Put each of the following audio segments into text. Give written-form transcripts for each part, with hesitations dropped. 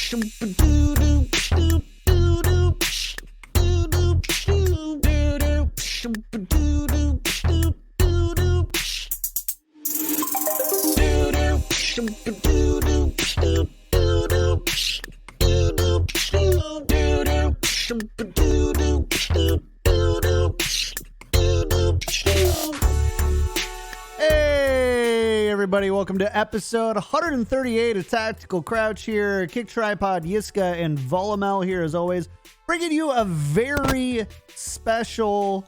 Hey everybody, welcome to episode 138 of Tactical Crouch here. Kickedtripod, Yiska, and Volamel here as always, bringing you a very special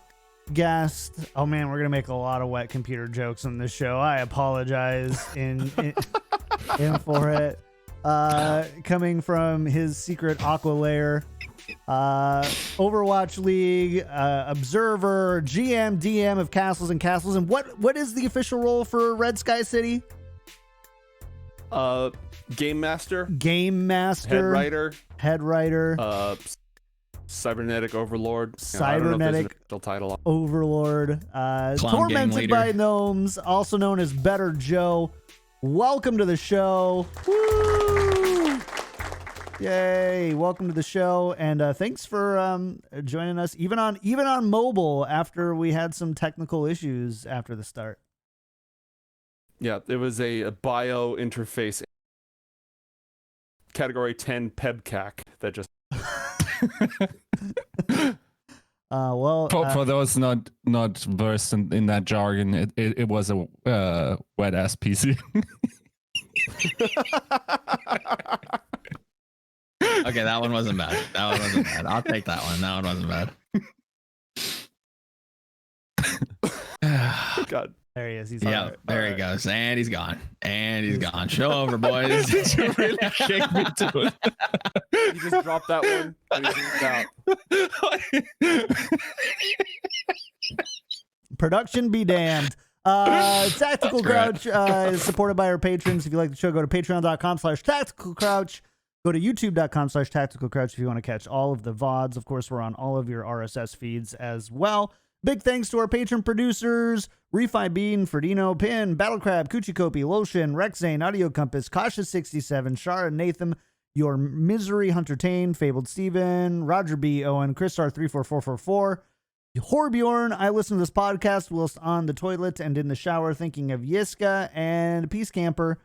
guest. Oh man, we're gonna make a lot of wet computer jokes on this show. I apologize in for it. Coming from his secret aqua lair, Overwatch League, observer, GM, DM of Castles and Castles. And what is the official role for Red Sky City? Game Master, head writer, Cybernetic Overlord, Cybernetic title. Overlord, Tormented by Gnomes, also known as Better Joe. Welcome to the show. Woo! Yay! Welcome to the show, and thanks for joining us, even on mobile after we had some technical issues after the start. Yeah, it was a bio interface category 10 PEBCAC that just. For those not versed in that jargon, it was a wet ass PC. Okay, that one wasn't bad. I'll take that one. That one wasn't bad. God. There he is. He's yeah, there he goes. And he's gone. Show over, boys. You really shake me to it. You just dropped that one. And he zoomed out. Production be damned. Tactical Crouch is supported by our patrons. If you like the show, go to patreon.com/tacticalcrouch. Go to youtube.com/tacticalcrouch if you want to catch all of the VODs. Of course, we're on all of your RSS feeds as well. Big thanks to our patron producers, Refi Bean, Ferdino, Pin, Battlecrab, Kuchikopi, Lotion, Rexane, Audio Compass, Cautious67, Shara, Nathan, Your Misery, Hunter Tane, Fabled Steven, Roger B, Owen, Chrisstar34444, Horbjorn. I listen to this podcast whilst on the toilet and in the shower thinking of Yiska, and Peace Camper.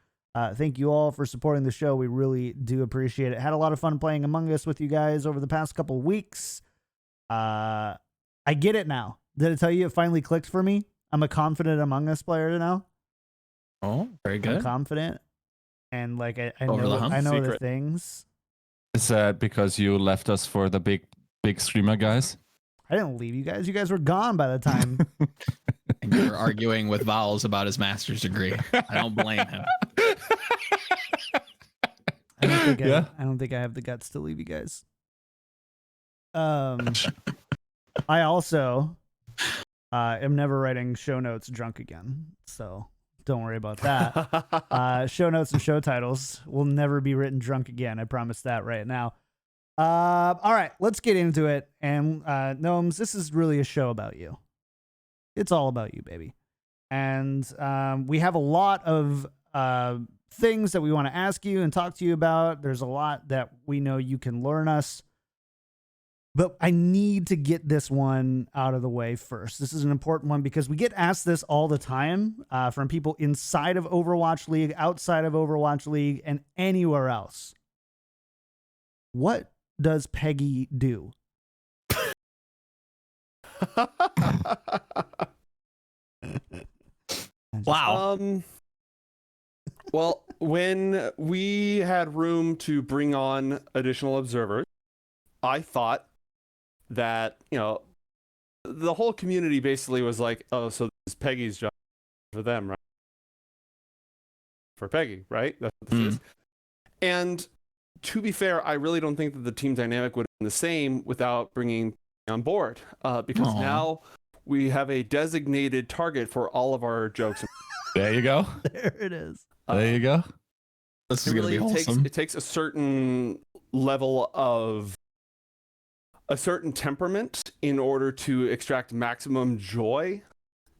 Thank you all for supporting the show. We really do appreciate it. Had a lot of fun playing Among Us with you guys over the past couple of weeks. I get it now. Did I tell you it finally clicked for me? I'm a confident Among Us player now. Oh, very good. I'm confident. And like I Over know Secret. the things. Is that because you left us for the big streamer guys? I didn't leave you guys. You guys were gone by the time. And you were arguing with Vowels about his master's degree. I don't blame him. I don't think I have the guts to leave you guys. I also am never writing show notes drunk again, so don't worry about that. Show notes and show titles will never be written drunk again. I promise that right now. All right, let's get into it. And Gnomes, this is really a show about you. It's all about you, baby. And we have a lot of things that we want to ask you and talk to you about. There's a lot that we know you can learn us. But I need to get this one out of the way first. This is an important one because we get asked this all the time from people inside of Overwatch League, outside of Overwatch League, and anywhere else. What does Peggy do? Wow. Well, when we had room to bring on additional observers, I thought that, the whole community basically was like, oh, so this is Peggy's job for them, right? For Peggy, right? That's what this is. And to be fair, I really don't think that the team dynamic would have been the same without bringing Peggy on board, because now we have a designated target for all of our jokes. There you go. There it is. There you go. This is going to be wholesome. It takes a certain level of a certain temperament in order to extract maximum joy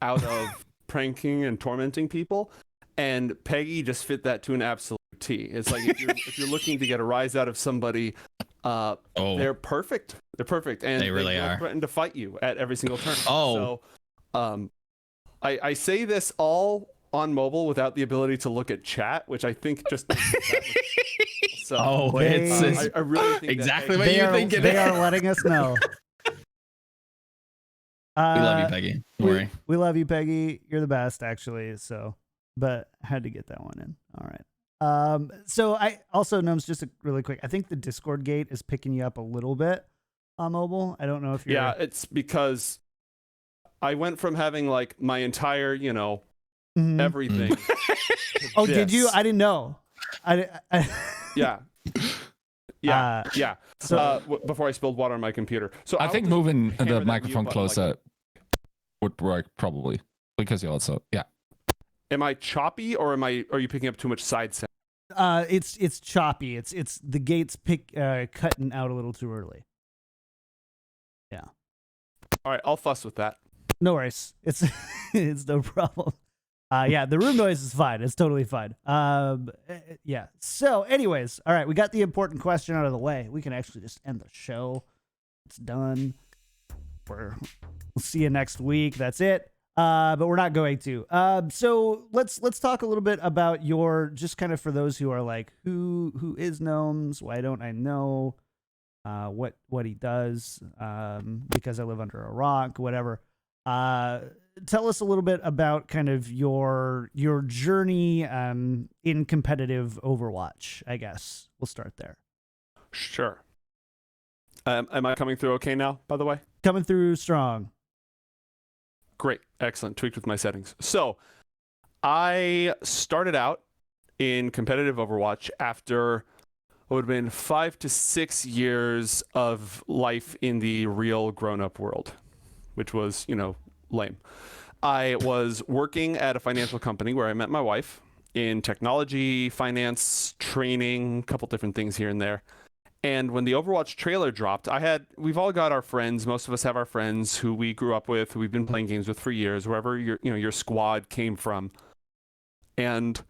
out of pranking and tormenting people. And Peggy just fit that to an absolute T. It's like if you're looking to get a rise out of somebody, they're perfect. They're perfect, and They really will are. threaten to fight you at every single turn. Oh. So, I say this all on mobile without the ability to look at chat, which I think just makes it that much- so. It's I really think exactly that, what They you are, think it they is. are letting us know. We love you, Peggy. Don't worry. We love you, Peggy. You're the best, actually. So, but had to get that one in. All right. So I also, Gnomes, just really quick. I think the Discord gate is picking you up a little bit on mobile. I don't know if you're. Yeah, it's because I went from having like my entire, Mhm. everything. Oh, did you? I didn't know. Yeah. Yeah. So Before I spilled water on my computer. So I I'll think just moving hammer the that microphone mute button, closer would work probably because you also Am I choppy or are you picking up too much side sound? it's choppy. It's the gates cutting out a little too early. Yeah. All right, I'll fuss with that. No worries. It's it's no problem. Yeah, the room noise is fine. It's totally fine. Yeah. So, anyways, all right, we got the important question out of the way. We can actually just end the show. It's done. We'll see you next week. That's it. But we're not going to. So let's talk a little bit about your, just kind of for those who are like, who is Gnomes? Why don't I know what he does? Because I live under a rock, whatever. Tell us a little bit about kind of your journey in competitive Overwatch, I guess. We'll start there. Sure. Am I coming through okay now, by the way? Coming through strong. Great. Excellent. Tweaked with my settings. So I started out in competitive Overwatch after what would have been 5 to 6 years of life in the real grown-up world, which was, lame. I was working at a financial company where I met my wife in technology, finance, training, a couple different things here and there. And when the Overwatch trailer dropped, we've all got our friends. Most of us have our friends who we grew up with, who we've been playing games with for years, wherever your squad came from. And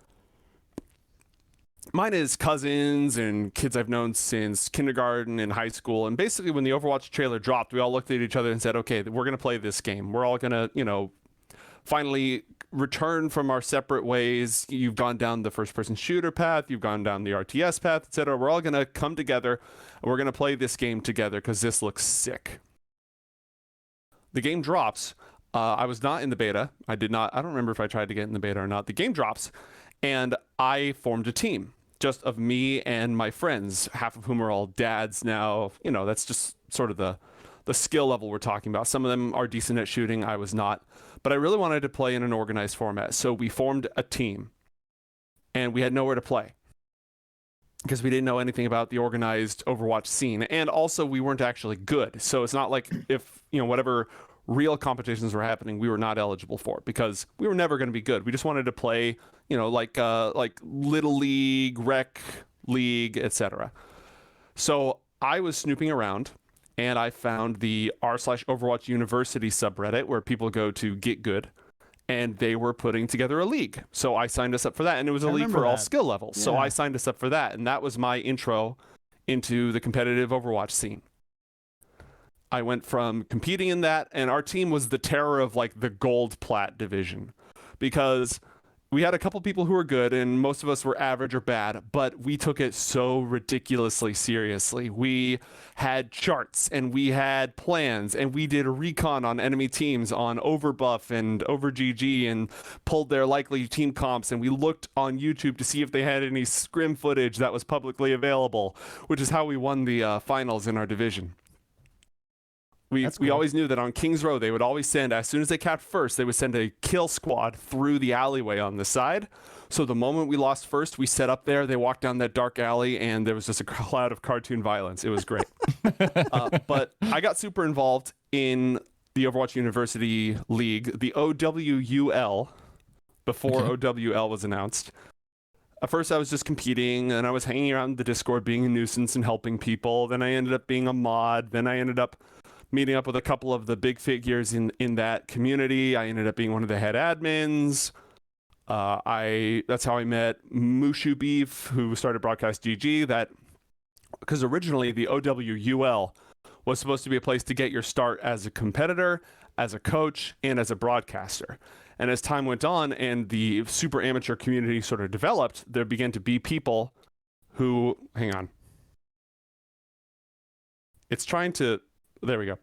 mine is cousins and kids I've known since kindergarten and high school. And basically when the Overwatch trailer dropped, we all looked at each other and said, okay, we're going to play this game. We're all going to, finally return from our separate ways. You've gone down the first-person shooter path. You've gone down the RTS path, etc. We're all going to come together, and we're going to play this game together because this looks sick. The game drops. I was not in the beta. I don't remember if I tried to get in the beta or not. The game drops, and I formed a team just of me and my friends, half of whom are all dads now. That's just sort of the skill level we're talking about. Some of them are decent at shooting. I was not. But I really wanted to play in an organized format. So we formed a team. And we had nowhere to play. Because we didn't know anything about the organized Overwatch scene. And also we weren't actually good. So it's not like if, whatever real competitions were happening, we were not eligible for. Because we were never going to be good. We just wanted to play, like Little League, Rec League, etc. So I was snooping around. And I found the r/Overwatch University subreddit where people go to get good, and they were putting together a league. So I signed us up for that, and it was a league for all skill levels. So I signed us up for that, and that was my intro into the competitive Overwatch scene. I went from competing in that, and our team was the terror of like the gold plat division, because we had a couple people who were good, and most of us were average or bad, but we took it so ridiculously seriously. We had charts, and we had plans, and we did a recon on enemy teams on Overbuff and OverGG and pulled their likely team comps, and we looked on YouTube to see if they had any scrim footage that was publicly available, which is how we won the finals in our division. We always knew that on King's Row, they would always send, as soon as they capped first, they would send a kill squad through the alleyway on the side. So the moment we lost first, we set up there, they walked down that dark alley, and there was just a cloud of cartoon violence. It was great. But I got super involved in the Overwatch University League, the OWUL, before OWL was announced. At first, I was just competing, and I was hanging around the Discord being a nuisance and helping people. Then I ended up being a mod. Then I ended up meeting up with a couple of the big figures in that community. I ended up being one of the head admins. That's how I met Mushu Beef, who started Broadcast GG. Because originally the OWUL was supposed to be a place to get your start as a competitor, as a coach, and as a broadcaster. And as time went on and the super amateur community sort of developed, there began to be people who, hang on. It's trying to, there we go.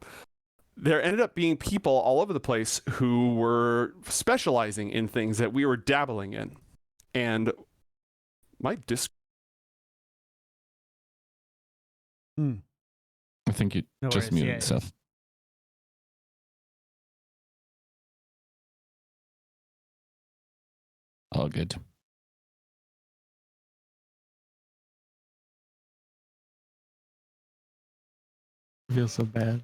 There ended up being people all over the place who were specializing in things that we were dabbling in. And my disc. I think you No just worries, muted yeah. yourself. All good. I feel so bad.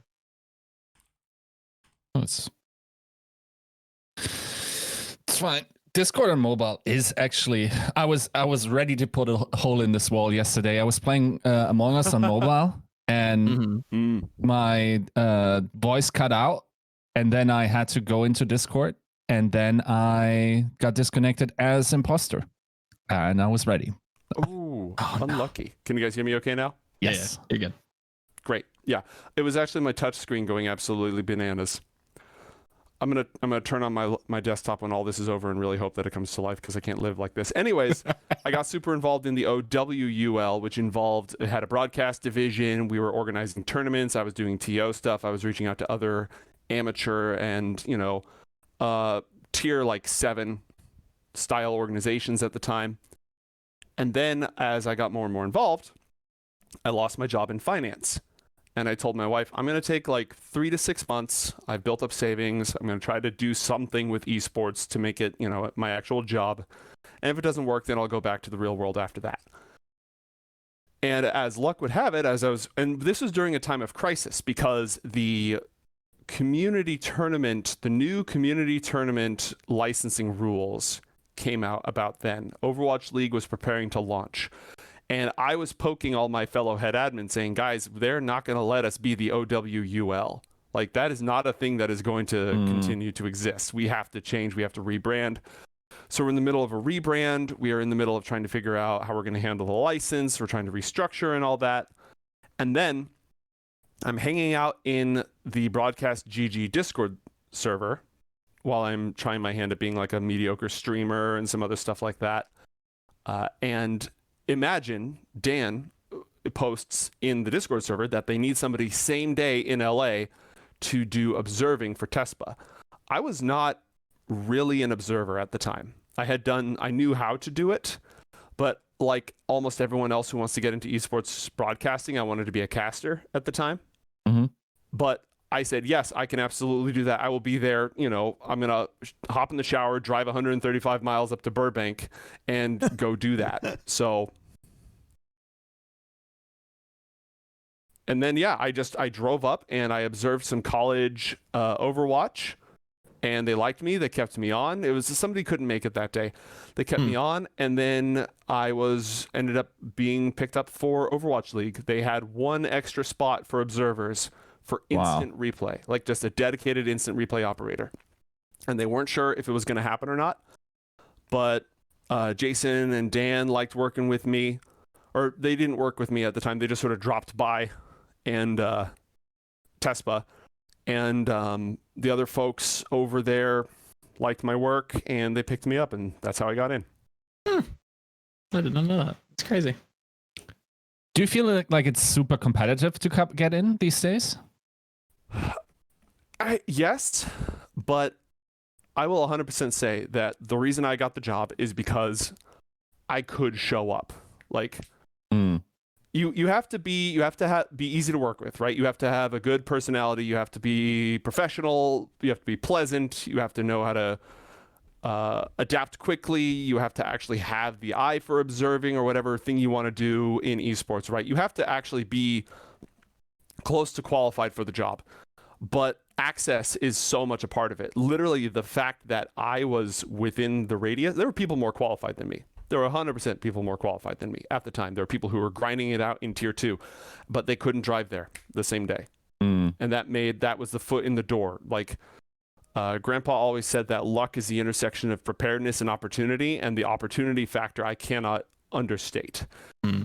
Oh, it's fine. Discord on mobile is actually. I was ready to put a hole in this wall yesterday. I was playing Among Us on mobile, and my voice cut out, and then I had to go into Discord, and then I got disconnected as imposter, and I was ready. Ooh, unlucky. Can you guys hear me okay now? Yes, you're good. Great. Yeah, it was actually my touch screen going absolutely bananas. I'm gonna turn on my desktop when all this is over and really hope that it comes to life because I can't live like this. Anyways, I got super involved in the OWUL, which it had a broadcast division. We were organizing tournaments. I was doing TO stuff. I was reaching out to other amateur and tier like 7 style organizations at the time. And then as I got more and more involved, I lost my job in finance. And I told my wife, I'm going to take like 3 to 6 months. I've built up savings. I'm going to try to do something with esports to make it, my actual job. And if it doesn't work, then I'll go back to the real world after that. And as luck would have it, and this was during a time of crisis because the community tournament, the new community tournament licensing rules came out about then. Overwatch League was preparing to launch. And I was poking all my fellow head admins saying, guys, they're not going to let us be the OWUL. Like, that is not a thing that is going to continue to exist. We have to change. We have to rebrand. So we're in the middle of a rebrand. We are in the middle of trying to figure out how we're going to handle the license. We're trying to restructure and all that. And then I'm hanging out in the Broadcast GG Discord server while I'm trying my hand at being like a mediocre streamer and some other stuff like that. And imagine Dan posts in the Discord server that they need somebody same day in LA to do observing for TESPA. I was not really an observer at the time. I knew how to do it, but like almost everyone else who wants to get into esports broadcasting, I wanted to be a caster at the time. But I said, yes, I can absolutely do that. I will be there. I'm going to hop in the shower, drive 135 miles up to Burbank and go do that. So, and then, yeah, I drove up and I observed some college Overwatch and they liked me. They kept me on. It was somebody couldn't make it that day. They kept me on. And then I ended up being picked up for Overwatch League. They had one extra spot for observers for instant replay, like just a dedicated instant replay operator. And they weren't sure if it was going to happen or not. But Jason and Dan liked working with me, or they didn't work with me at the time. They just sort of dropped by and TESPA. And the other folks over there liked my work and they picked me up and that's how I got in. I did not know that. It's crazy. Do you feel like it's super competitive to get in these days? Yes, but I will 100% say that the reason I got the job is because I could show up. Like, you have to be easy to work with, right? You have to have a good personality. You have to be professional. You have to be pleasant. You have to know how to adapt quickly. You have to actually have the eye for observing or whatever thing you want to do in esports, right? You have to actually be close to qualified for the job. But access is so much a part of it. Literally, the fact that I was within the radius, there were people more qualified than me. There were 100% people more qualified than me at the time. There were people who were grinding it out in tier 2, but they couldn't drive there the same day. And that was the foot in the door. Like, Grandpa always said that luck is the intersection of preparedness and opportunity, and the opportunity factor I cannot understate.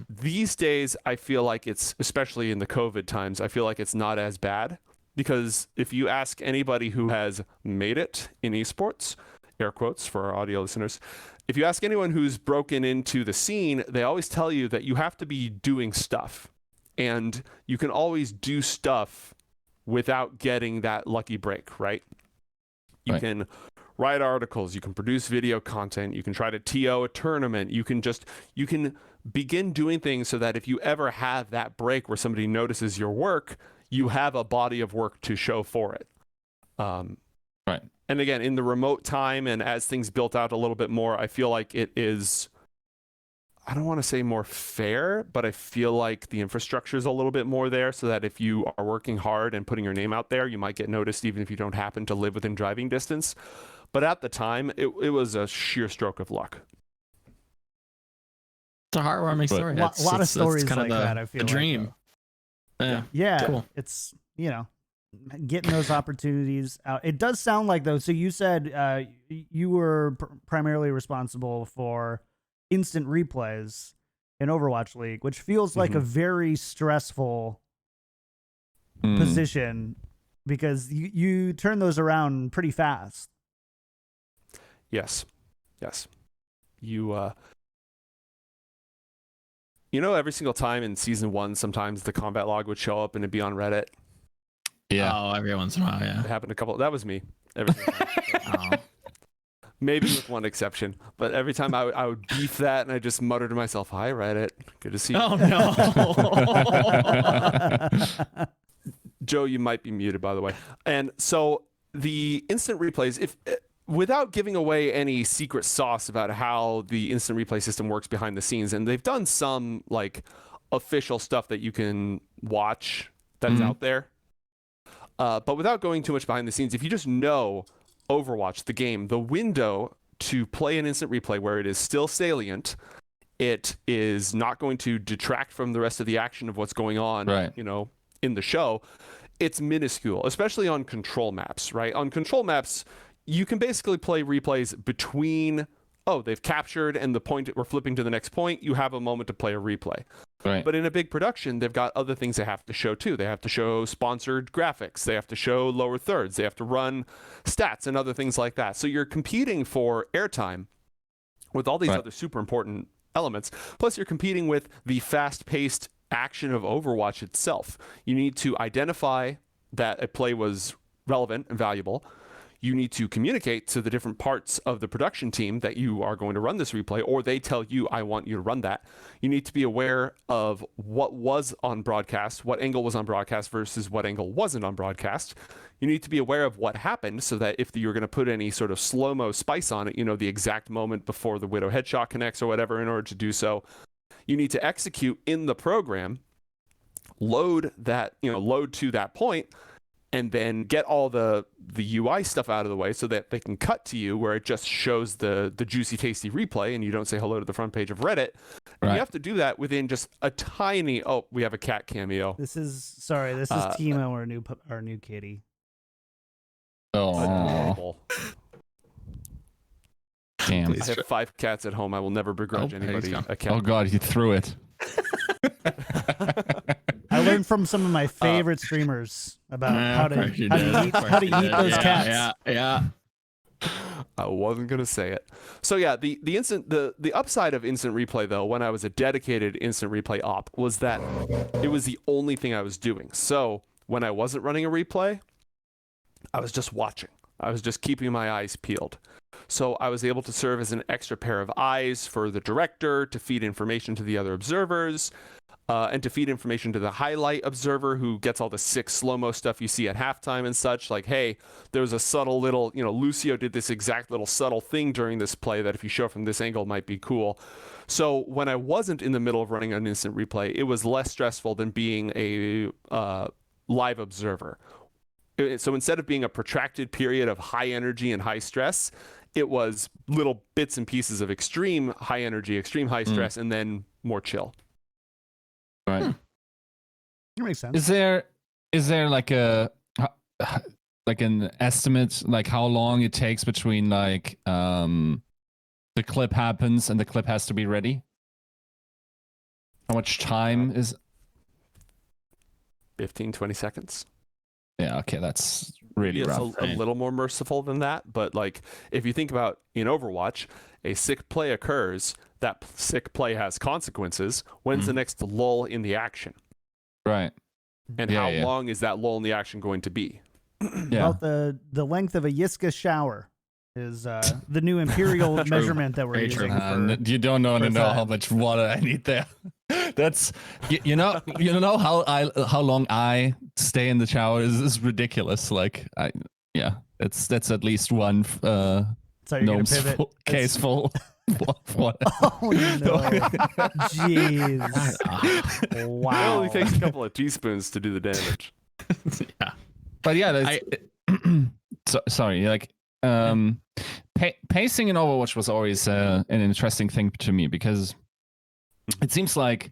These days, I feel like it's, especially in the COVID times, I feel like it's not as bad, because if you ask anybody who has made it in esports, air quotes for our audio listeners, if you ask anyone who's broken into the scene, they always tell you that you have to be doing stuff, and you can always do stuff without getting that lucky break, right? You can write articles, you can produce video content, you can try to TO a tournament, you can begin doing things so that if you ever have that break where somebody notices your work, you have a body of work to show for it. Right. And again, in the remote time and as things built out a little bit more, I feel like it is, I don't want to say more fair, but I feel like the infrastructure is a little bit more there so that if you are working hard and putting your name out there, you might get noticed even if you don't happen to live within driving distance. But at the time, it was a sheer stroke of luck. It's a heartwarming story. A lot of stories kind like of that, I feel a dream. Yeah, Cool. it's, getting those opportunities out. It does sound like, though, so you said you were primarily responsible for instant replays in Overwatch League, which feels like a very stressful position because you turn those around pretty fast. Yes. You every single time in season 1, sometimes the combat log would show up and it'd be on Reddit. Yeah. Oh, every once in a while, yeah. It happened that was me. Every single time. Maybe with one exception, but every time I would beef that and I just mutter to myself, "Hi, Reddit. Good to see you." Oh no. Joe, you might be muted, by the way. And so the instant replays, without giving away any secret sauce about how the instant replay system works behind the scenes, and they've done some like official stuff that you can watch that's out there. But without going too much behind the scenes, if you just know Overwatch, the game, the window to play an instant replay where it is still salient, it is not going to detract from the rest of the action of what's going on, in the show. It's minuscule, especially on control maps, right? On control maps, you can basically play replays between, they've captured and the point we're flipping to the next point, you have a moment to play a replay. Right. But in a big production, they've got other things they have to show too. They have to show sponsored graphics. They have to show lower thirds. They have to run stats and other things like that. So you're competing for airtime with all these other super important elements. Plus, you're competing with the fast-paced action of Overwatch itself. You need to identify that a play was relevant and valuable. You need to communicate to the different parts of the production team that you are going to run this replay, or they tell you, I want you to run that. You need to be aware of what was on broadcast, what angle was on broadcast versus what angle wasn't on broadcast. You need to be aware of what happened so that if you're going to put any sort of slow-mo spice on it, the exact moment before the Widow headshot connects or whatever, in order to do so, you need to execute in the program, load to that point, and then get all the UI stuff out of the way so that they can cut to you where it just shows the juicy, tasty replay and you don't say hello to the front page of Reddit. And you have to do that within just a tiny, we have a cat cameo. This is Timo, our new kitty. Adorable. Damn. I have 5 cats at home. I will never begrudge anybody a cat. Oh God, you threw it. I learned from some of my favorite streamers about how to eat those cats. Yeah. I wasn't gonna say it. So yeah, the upside of instant replay though, when I was a dedicated instant replay op, was that it was the only thing I was doing. So when I wasn't running a replay, I was just watching. I was just keeping my eyes peeled. So I was able to serve as an extra pair of eyes for the director to feed information to the other observers, and to feed information to the highlight observer who gets all the sick slow-mo stuff you see at halftime and such. Like, hey, there was a subtle little, Lucio did this exact little subtle thing during this play that if you show from this angle might be cool. So when I wasn't in the middle of running an instant replay, it was less stressful than being a live observer. So instead of being a protracted period of high energy and high stress, it was little bits and pieces of extreme high energy, extreme high stress, and then more chill. Right. That makes sense. Is there like like an estimate, like how long it takes between like the clip happens and the clip has to be ready? How much time is 15-20 seconds. Yeah, okay, that's really It's rough. a little more merciful than that, but like if you think about in Overwatch, a sick play occurs, that sick play has consequences. When's the next lull in the action? Right. And how long is that lull in the action going to be? Yeah. About the length of a Yiska shower is the new imperial measurement that we're Very using. true. For, You don't want to know time. how much water I need there. That's you know how long I stay in the shower is ridiculous. Like that's at least one so you're gonna Gnomes pivot. case full of water. Oh no! Jeez! It Wow! only takes a couple of teaspoons to do the damage. Yeah. But yeah, sorry. Like pacing in Overwatch was always an interesting thing to me because it seems like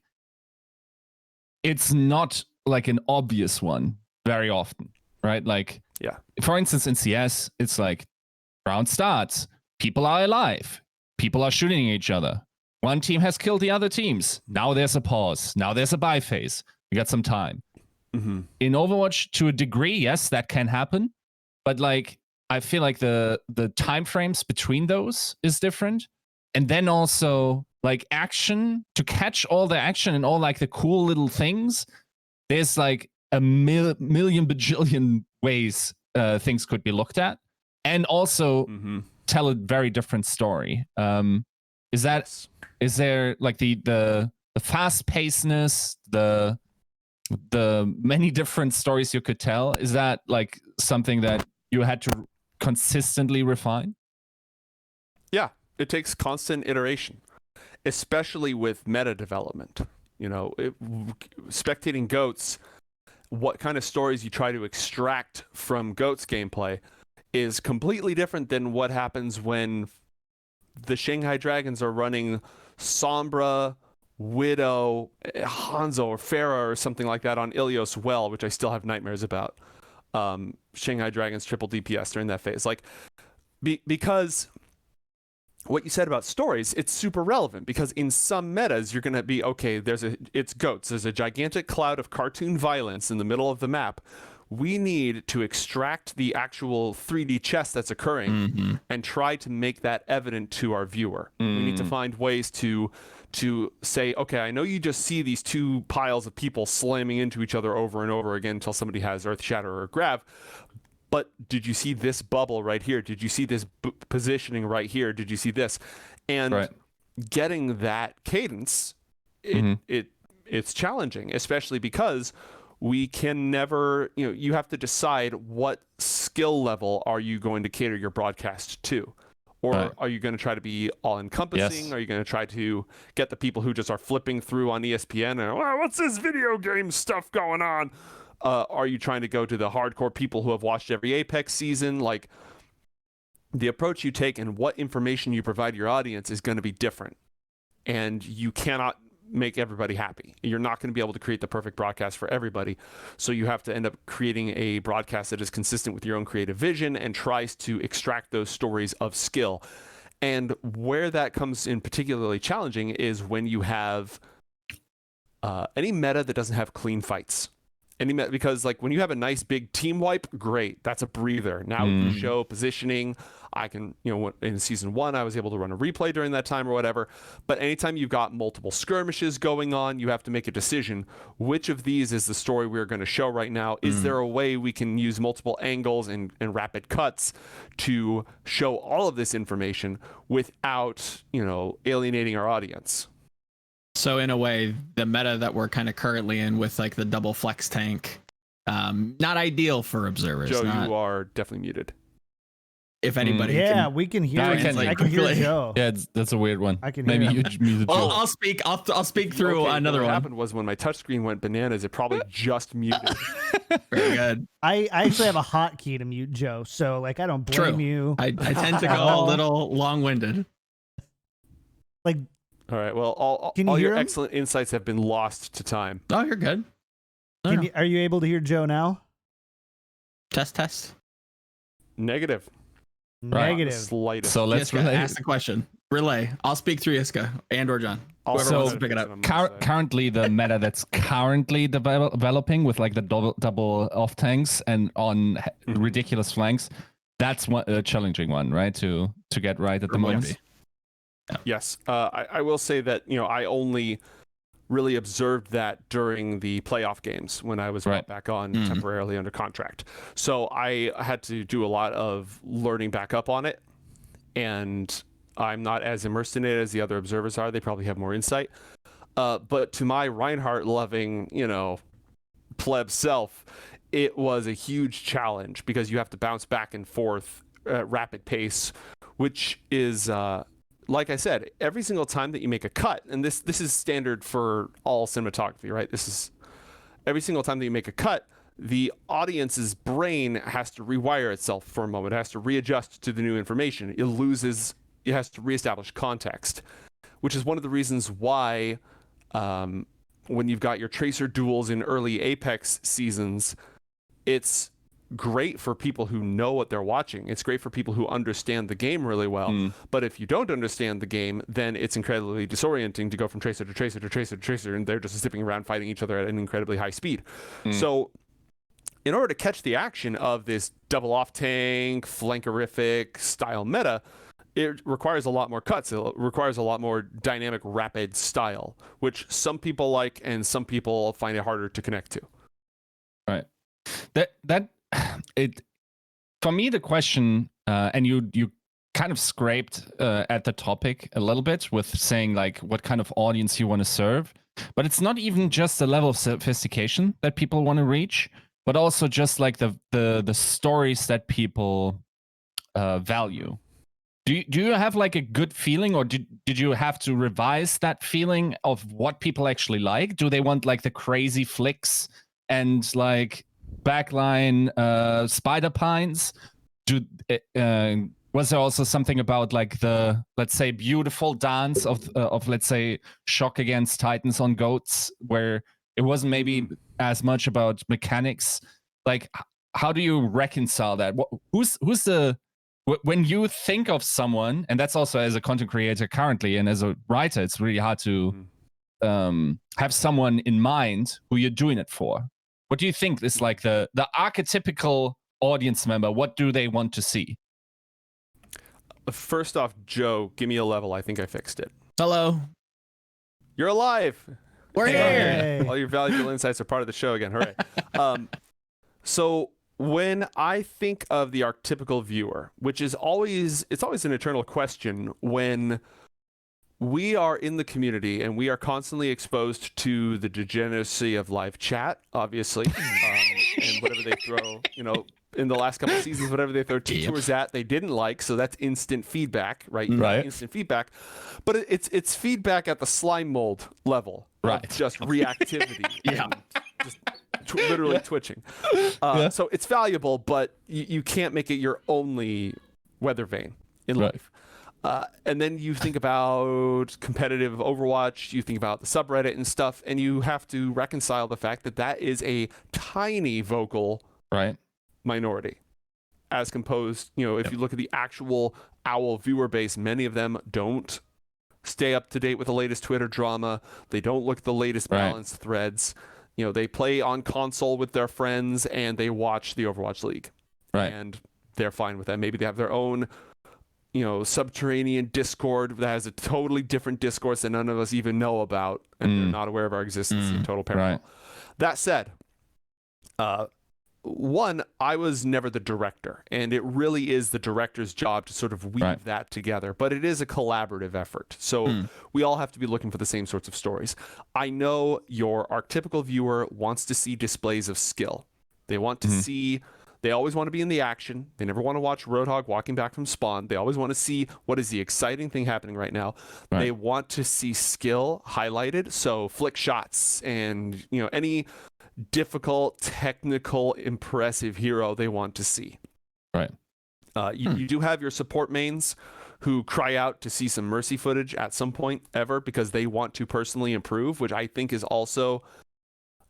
it's not like an obvious one very often, right? Like, yeah. For instance, in CS, it's like round starts, people are alive, people are shooting each other. One team has killed the other teams. Now there's a pause. Now there's a buy phase. We got some time. Mm-hmm. In Overwatch, to a degree, yes, that can happen, but like I feel like the time frames between those is different, and then also like action to catch all the action and all like the cool little things. There's like a million bajillion ways things could be looked at, and also tell a very different story. Is there like the fast pacedness, the many different stories you could tell? Is that like something that you had to consistently refine? Yeah, it takes constant iteration, especially with meta development. You know, spectating GOATs, what kind of stories you try to extract from GOATs gameplay is completely different than what happens when the Shanghai Dragons are running Sombra, Widow, Hanzo, or Pharah, or something like that on Ilios Well, which I still have nightmares about. Shanghai Dragons triple DPS during that phase. Like, because what you said about stories, it's super relevant because in some metas, you're going to be, okay, it's GOATs. There's a gigantic cloud of cartoon violence in the middle of the map. We need to extract the actual 3D chess that's occurring and try to make that evident to our viewer. We need to find ways to say, okay, I know you just see these two piles of people slamming into each other over and over again until somebody has Earth Shatter or Grav, but did you see this bubble right here? Did you see this positioning right here? Did you see this? And getting that cadence, it's challenging, especially because we can never, you have to decide what skill level are you going to cater your broadcast to. Or are you going to try to be all-encompassing? Yes. Are you going to try to get the people who just are flipping through on ESPN and, well, what's this video game stuff going on? Are you trying to go to the hardcore people who have watched every Apex season? Like, the approach you take and what information you provide your audience is going to be different. And you cannot make everybody happy. You're not going to be able to create the perfect broadcast for everybody. So you have to end up creating a broadcast that is consistent with your own creative vision and tries to extract those stories of skill. And where that comes in particularly challenging is when you have any meta that doesn't have clean fights. Because like when you have a nice big team wipe, great, that's a breather. Now we can show positioning. I can, in season 1, I was able to run a replay during that time or whatever. But anytime you've got multiple skirmishes going on, you have to make a decision. Which of these is the story we're going to show right now? Is there a way we can use multiple angles and rapid cuts to show all of this information without, alienating our audience? So in a way, the meta that we're kind of currently in with like the double flex tank, not ideal for observers. Joe, you are definitely muted. If anybody, we can hear. I can hear quickly. Joe. Yeah, that's a weird one. I can Maybe hear. you muted Joe. I'll speak. I'll speak through another what one. What happened was when my touchscreen went bananas, it probably just muted. Very good. I actually have a hotkey to mute Joe, so like I don't blame you. I tend to go a little long-winded. Like, all right. Well, all Can you hear your him? excellent insights have been lost to time. Oh, you're good. are you able to hear Joe now? Test. Negative. Negative. Slightest. So let's Yiska, ask the question. Relay. I'll speak through Yiska and or John. Whoever wants to pick it up. Currently, the meta that's currently developing with like the double off tanks and on ridiculous flanks, that's a challenging one, right? To get right at the moment. Yes. I will say that, I only really observed that during the playoff games when I was brought back on temporarily under contract. So I had to do a lot of learning back up on it, and I'm not as immersed in it as the other observers are. They probably have more insight. But to my Reinhardt loving, pleb self, it was a huge challenge because you have to bounce back and forth at rapid pace, which is like I said, every single time that you make a cut, and this is standard for all cinematography, right? This is every single time that you make a cut, the audience's brain has to rewire itself for a moment. It has to readjust to the new information. It has to reestablish context, which is one of the reasons why when you've got your tracer duels in early Apex seasons, it's great for people who know what they're watching. It's great for people who understand the game really well. But if you don't understand the game, then it's incredibly disorienting to go from tracer to tracer to tracer to tracer, and they're just zipping around fighting each other at an incredibly high speed. So in order to catch the action of this double off tank, flankerific style meta, it requires a lot more cuts. It requires a lot more dynamic, rapid style, which some people like and some people find it harder to connect to. Right. For me, the question, and you kind of scraped at the topic a little bit with saying like what kind of audience you want to serve, but it's not even just the level of sophistication that people want to reach, but also just like the stories that people value. Do you have like a good feeling, or did you have to revise that feeling of what people actually like? Do they want like the crazy flicks and like backline spider pines? Was there also something about like the, let's say, beautiful dance of let's say Shock Against Titans on goats, where it wasn't maybe as much about mechanics? Like, how do you reconcile that? Who's the, when you think of someone, and that's also as a content creator currently and as a writer, it's really hard to have someone in mind who you're doing it for. What do you think is like the archetypical audience member? What do they want to see? First off, Joe, give me a level. I think I fixed it. Hello. You're alive. We're here. All your valuable insights are part of the show again. Hooray. So when I think of the archetypical viewer, which is always an eternal question when we are in the community and we are constantly exposed to the degeneracy of live chat, obviously, and whatever they throw, in the last couple of seasons, whatever they throw tours at, they didn't like. So that's instant feedback, right? Instant feedback, but it's feedback at the slime mold level, right? Just reactivity, and just literally twitching. So it's valuable, but you can't make it your only weather vane in life. And then you think about competitive Overwatch, you think about the subreddit and stuff, and you have to reconcile the fact that is a tiny vocal minority. As composed, if you look at the actual OWL viewer base, many of them don't stay up to date with the latest Twitter drama. They don't look at the latest balanced threads. They play on console with their friends and they watch the Overwatch League. And they're fine with that. Maybe they have their own subterranean Discord that has a totally different discourse that none of us even know about, and they're not aware of our existence in total parallel. That said, one, I was never the director, and it really is the director's job to sort of weave that together, but it is a collaborative effort. So we all have to be looking for the same sorts of stories. I know your archetypical viewer wants to see displays of skill. They want to see... They always want to be in the action. They never want to watch Roadhog walking back from spawn. They always want to see what is the exciting thing happening right now. They want to see skill highlighted. So flick shots and, any difficult, technical, impressive hero they want to see. You do have your support mains who cry out to see some Mercy footage at some point ever because they want to personally improve, which I think is also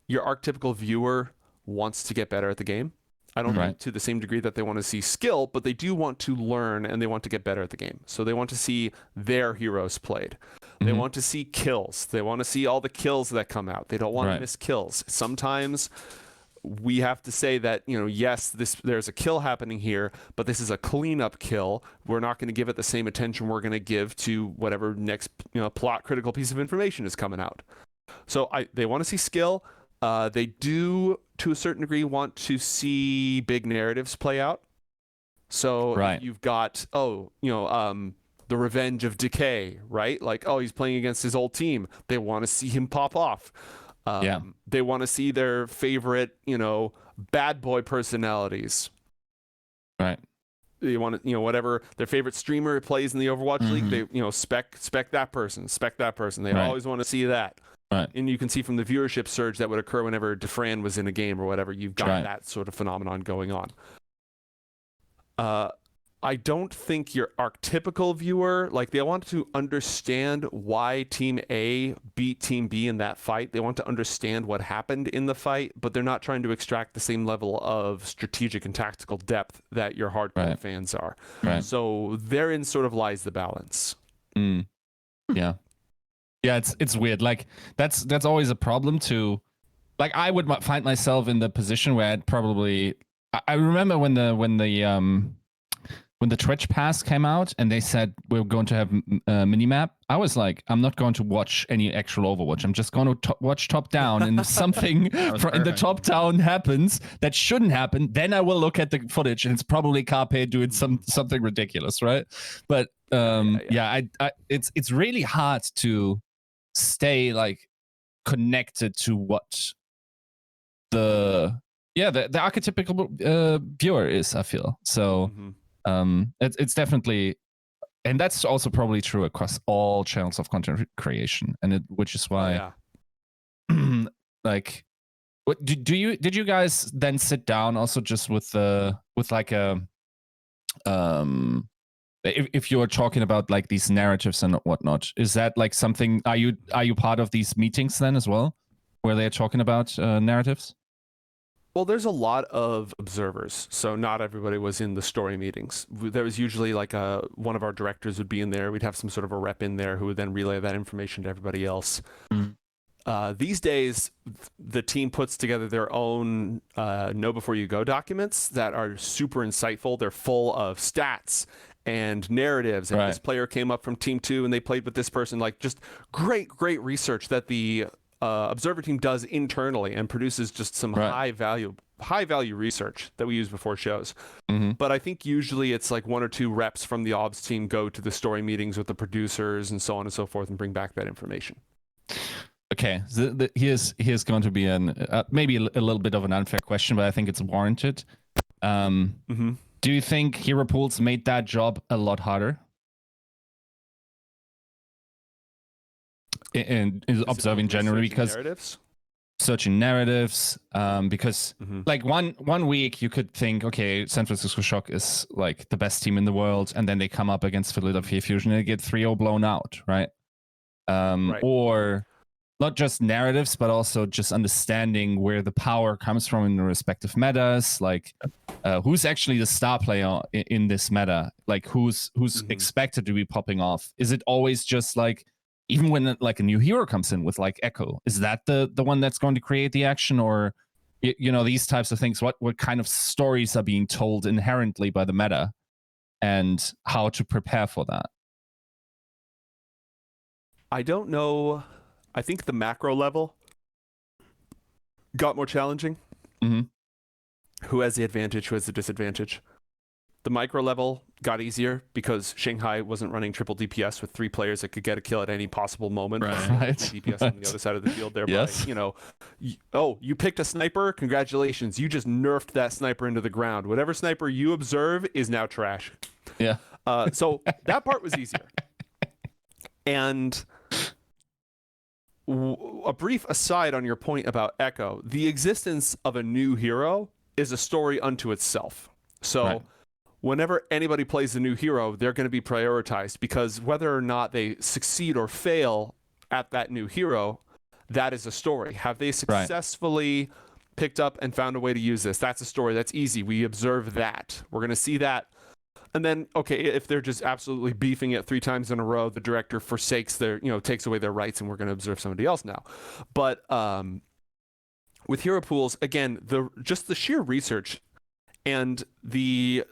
your archetypical viewer wants to get better at the game. I don't Right. think to the same degree that they want to see skill, but they do want to learn and they want to get better at the game. So they want to see their heroes played. They Mhm. want to see kills. They want to see all the kills that come out. They don't want Right. to miss kills. Sometimes we have to say that, yes, there's a kill happening here, but this is a cleanup kill. We're not going to give it the same attention we're going to give to whatever next plot critical piece of information is coming out. So they want to see skill. They do, to a certain degree, want to see big narratives play out. So Right. you've got, the revenge of Decay, right? Like, he's playing against his old team. They want to see him pop off. They want to see their favorite, bad boy personalities. Right. They want to, whatever their favorite streamer plays in the Overwatch League, they, spec that person. They Right. always want to see that. Right. And you can see from the viewership surge that would occur whenever Defran was in a game or whatever, you've got Right. that sort of phenomenon going on. I don't think your archetypical viewer, like, they want to understand why Team A beat Team B in that fight. They want to understand what happened in the fight, but they're not trying to extract the same level of strategic and tactical depth that your hardcore Right. fans are. Right. So therein sort of lies the balance. Mm. Yeah. Yeah, it's weird. Like that's always a problem to, like, I would find myself in the position where I'd probably, I remember when the Twitch pass came out and they said we're going to have a minimap, I was like, I'm not going to watch any actual Overwatch. I'm just going to watch top down, and if something in the top down happens that shouldn't happen, then I will look at the footage, and it's probably Carpe doing something ridiculous, right? But it's really hard to stay like connected to what the archetypical viewer is, I feel. So it's definitely, and that's also probably true across all channels of content creation, and which is why like, what did you guys then sit down also just with like a if you're talking about like these narratives and whatnot, is that like something, are you part of these meetings then as well where they're talking about narratives? Well, there's a lot of observers, so not everybody was in the story meetings. There was usually like one of our directors would be in there. We'd have some sort of a rep in there who would then relay that information to everybody else. These days, the team puts together their own Know Before You Go documents that are super insightful. They're full of stats and narratives. And this player came up from Team 2 and they played with this person. Like, just great research that the observer team does internally and produces just some high value research that we use before shows. But I think usually it's like one or two reps from the obs team go to the story meetings with the producers and so on and so forth and bring back that information. Okay, here's going to be maybe a little bit of an unfair question, but I think it's warranted. Do you think hero pools made that job a lot harder? In observing generally, because narratives? Searching narratives, because like one week you could think, okay, San Francisco Shock is like the best team in the world, and then they come up against Philadelphia Fusion and they get 3-0 blown out, right? Or not just narratives, but also just understanding where the power comes from in the respective metas, like who's actually the star player in this meta, like who's expected to be popping off. Is it always just like, even when like a new hero comes in with like Echo, is that the one that's going to create the action? Or these types of things, what kind of stories are being told inherently by the meta and how to prepare for that? I don't know. I think the macro level got more challenging. Who has the advantage? Who has the disadvantage? The micro level got easier because Shanghai wasn't running triple DPS with 3 players that could get a kill at any possible moment. DPS on the other side of the field. Thereby, you picked a sniper. Congratulations. You just nerfed that sniper into the ground. Whatever sniper you observe is now trash. Yeah. So that part was easier. And a brief aside on your point about Echo, the existence of a new hero is a story unto itself. So whenever anybody plays a new hero, they're going to be prioritized, because whether or not they succeed or fail at that new hero, that is a story. Have they successfully picked up and found a way to use this. That's a story. That's easy. We observe that. We're going to see that. And then, okay, if they're just absolutely beefing it 3 times in a row, the director forsakes their, takes away their rights, and we're going to observe somebody else now. But with hero pools, again, just the sheer research and the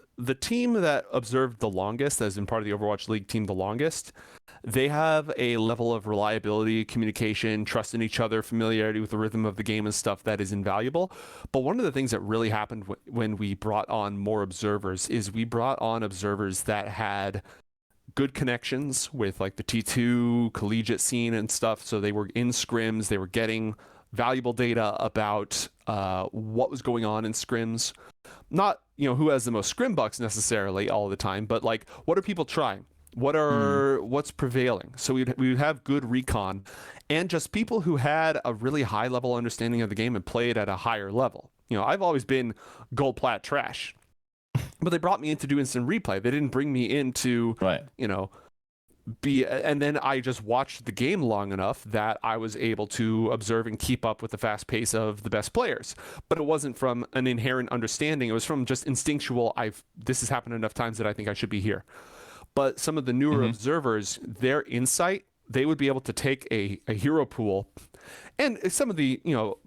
team that observed the longest, as in part of the Overwatch League team the longest, they have a level of reliability, communication, trust in each other, familiarity with the rhythm of the game and stuff that is invaluable. But one of the things that really happened when we brought on more observers is we brought on observers that had good connections with like the T2 collegiate scene and stuff. So they were in scrims, they were getting valuable data about what was going on in scrims. Not, who has the most scrim bucks necessarily all the time, but like, what are people trying? What's prevailing? So we would have good recon, and just people who had a really high level understanding of the game and played at a higher level. I've always been gold plat trash, but they brought me in to do instant replay. They didn't bring me in to, and then I just watched the game long enough that I was able to observe and keep up with the fast pace of the best players. But it wasn't from an inherent understanding. It was from just instinctual, this has happened enough times that I think I should be here. But some of the newer observers, their insight, they would be able to take a hero pool, and some of the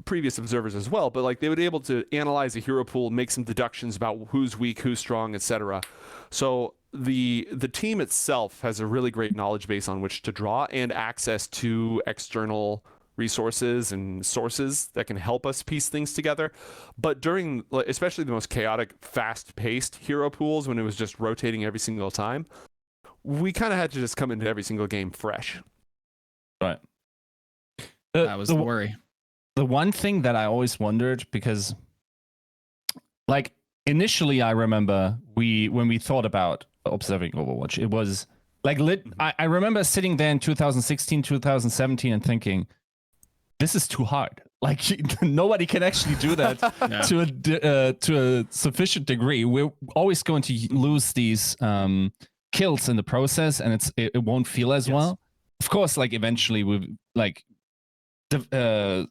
previous observers as well, but like they would be able to analyze a hero pool, make some deductions about who's weak, who's strong, etc. So the team itself has a really great knowledge base on which to draw, and access to external resources and sources that can help us piece things together. But during especially the most chaotic, fast-paced hero pools, when it was just rotating every single time, we kind of had to just come into every single game fresh. Right. That was the worry. The one thing that I always wondered, because like initially I remember when we thought about observing Overwatch, it was like I remember sitting there in 2016, 2017 and thinking, this is too hard. Like nobody can actually do that to a sufficient degree. We're always going to lose these kills in the process, and it won't feel as well. Of course, like eventually we like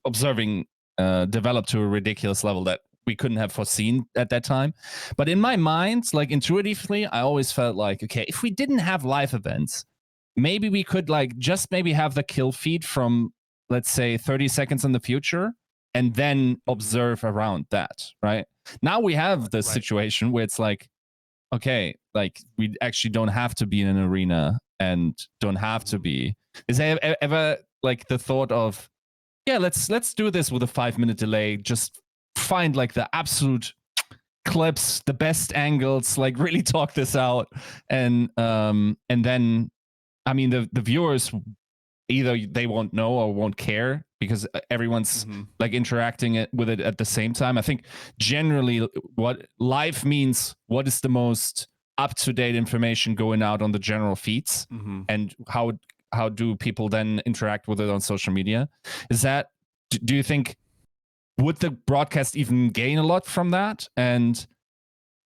observing developed to a ridiculous level that we couldn't have foreseen at that time. But in my mind, like intuitively, I always felt like, okay, if we didn't have live events, maybe we could like just maybe have the kill feed from, let's say, 30 seconds in the future, and then observe around that, right? Now we have the situation where it's like, okay, like we actually don't have to be in an arena and don't have to be. Is there ever like the thought of, yeah, let's do this with a 5-minute delay, just find like the absolute clips, the best angles, like really talk this out, and then, I mean, the viewers, either they won't know or won't care because everyone's like interacting with it at the same time. I think generally what live means, what is the most up-to-date information going out on the general feeds, and how do people then interact with it on social media? Is that, do you think, would the broadcast even gain a lot from that? And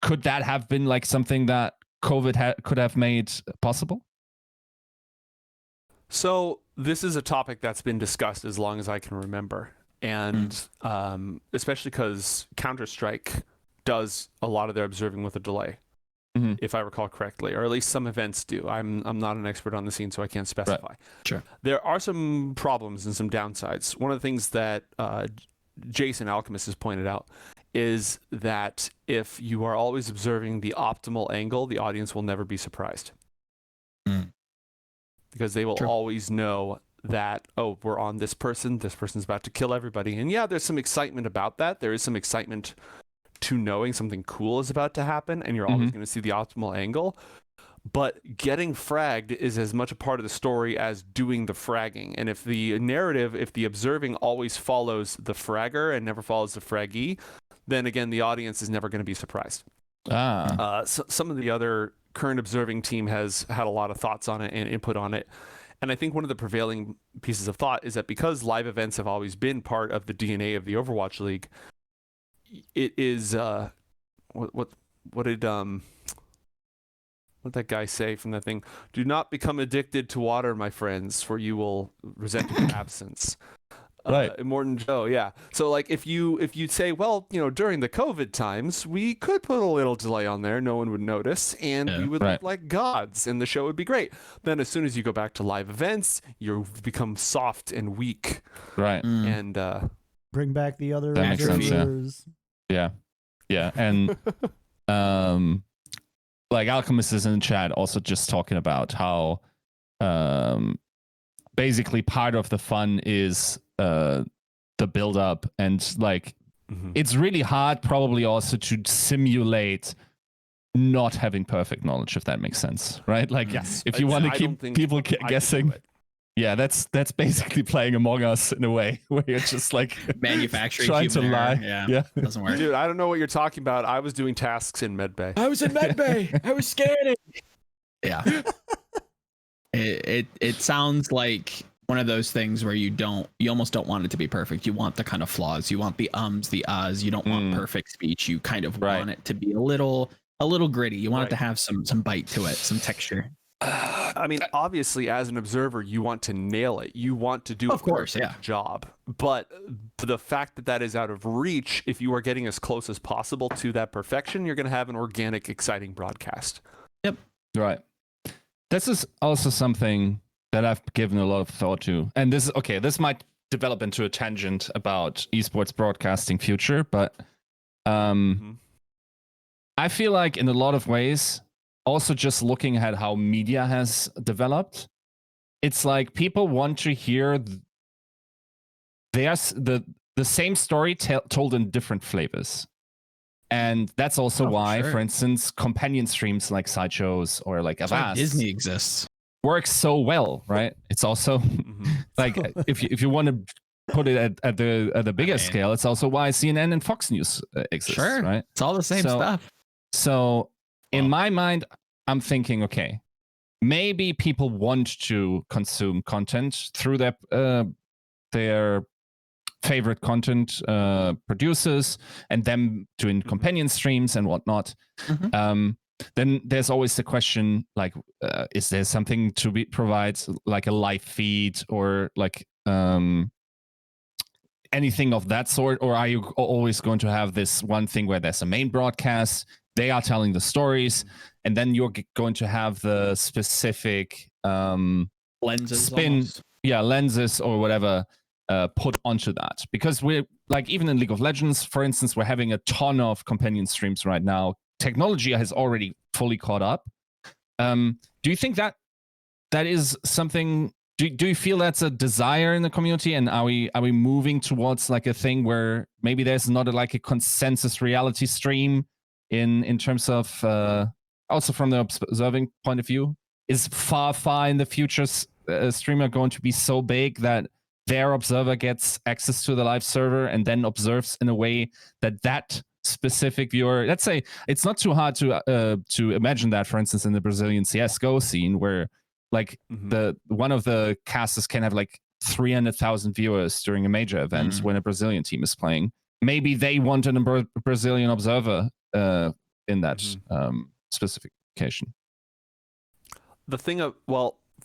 could that have been like something that COVID could have made possible? So this is a topic that's been discussed as long as I can remember. And especially because Counter-Strike does a lot of their observing with a delay, if I recall correctly, or at least some events do. I'm not an expert on the scene, so I can't specify. Right. Sure. There are some problems and some downsides. One of the things that Jason Alchemist has pointed out is that if you are always observing the optimal angle, the audience will never be surprised. Because they will always know that, oh, we're on this person's about to kill everybody. And yeah, there's some excitement about that. There is some excitement to knowing something cool is about to happen, and you're always going to see the optimal angle. But getting fragged is as much a part of the story as doing the fragging. And if the narrative, if the observing always follows the fragger and never follows the fraggee, then again, the audience is never going to be surprised. So some of the other current observing team has had a lot of thoughts on it and input on it. And I think one of the prevailing pieces of thought is that because live events have always been part of the DNA of the Overwatch League, it is what did that guy say from that thing? Do not become addicted to water, my friends, for you will resent your absence. Right. Immortan Joe, yeah. So like if you say, well, during the COVID times, we could put a little delay on there, no one would notice, and we would look like gods, and the show would be great. Then as soon as you go back to live events, you've become soft and weak. Right. And bring back the other that makes sense, observers. Yeah. And like Alchemist is in the chat also just talking about how basically part of the fun is the build up, and like it's really hard probably also to simulate not having perfect knowledge, if that makes sense, right? Like if you want to keep people guessing, that's basically playing Among Us in a way where you're just like manufacturing trying to lie. Yeah, doesn't work. Dude, I don't know what you're talking about. I was doing tasks in medbay. I was in medbay. I was scanning. Yeah. It sounds like one of those things where you almost don't want it to be perfect. You want the kind of flaws. You want the ums, the uhs. You don't want perfect speech. You kind of want it to be a little gritty. You want it to have some bite to it, some texture. I mean, obviously, as an observer, you want to nail it. You want to do a perfect job. But the fact that is out of reach, if you are getting as close as possible to that perfection, you're going to have an organic, exciting broadcast. Yep. Right. This is also something that I've given a lot of thought to. And this might develop into a tangent about esports broadcasting future, but I feel like in a lot of ways, also just looking at how media has developed, it's like people want to hear the same story told in different flavors. And that's also why, for instance, companion streams like Sideshows or like Avast Disney exists works so well, right? It's also like if you want to put it at the bigger scale, it's also why CNN and Fox News exist, right? It's all the same stuff. So in my mind, I'm thinking, okay, maybe people want to consume content through their favorite content producers and them doing companion streams and whatnot. Then there's always the question, like, is there something to provide, like a live feed or like anything of that sort? Or are you always going to have this one thing where there's a main broadcast, they are telling the stories, and then you're going to have the specific lenses lenses or whatever put onto that? Because we're like, even in League of Legends, for instance, we're having a ton of companion streams right now. Technology has already fully caught up. Do you think that is something? Do you feel that's a desire in the community? And are we moving towards like a thing where maybe there's not like a consensus reality stream in terms of also from the observing point of view? Is far in the future a streamer going to be so big that their observer gets access to the live server and then observes in a way that specific viewer, let's say, it's not too hard to imagine that, for instance, in the Brazilian CSGO scene, where like one of the casters can have like 300,000 viewers during a major event when a Brazilian team is playing. Maybe they want a Brazilian observer in that specification. The thing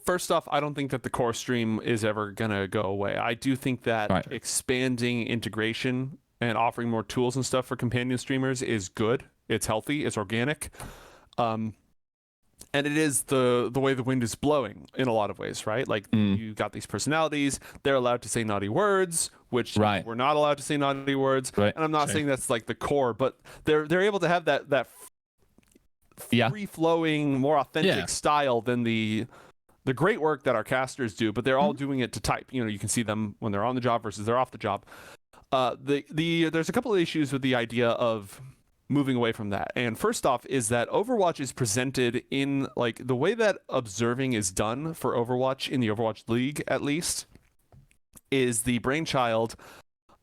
first off, I don't think that the core stream is ever going to go away. I do think that expanding integration and offering more tools and stuff for companion streamers is good. It's healthy. It's organic. And it is the way the wind is blowing in a lot of ways, right? Like you got these personalities. They're allowed to say naughty words, which we're not allowed to say naughty words. Right. And I'm not saying that's like the core, but they're able to have that free-flowing, more authentic style than the great work that our casters do, but they're all doing it to type. You can see them when they're on the job versus they're off the job. There's a couple of issues with the idea of moving away from that. And first off is that Overwatch is presented in like the way that observing is done for Overwatch in the Overwatch League, at least, is the brainchild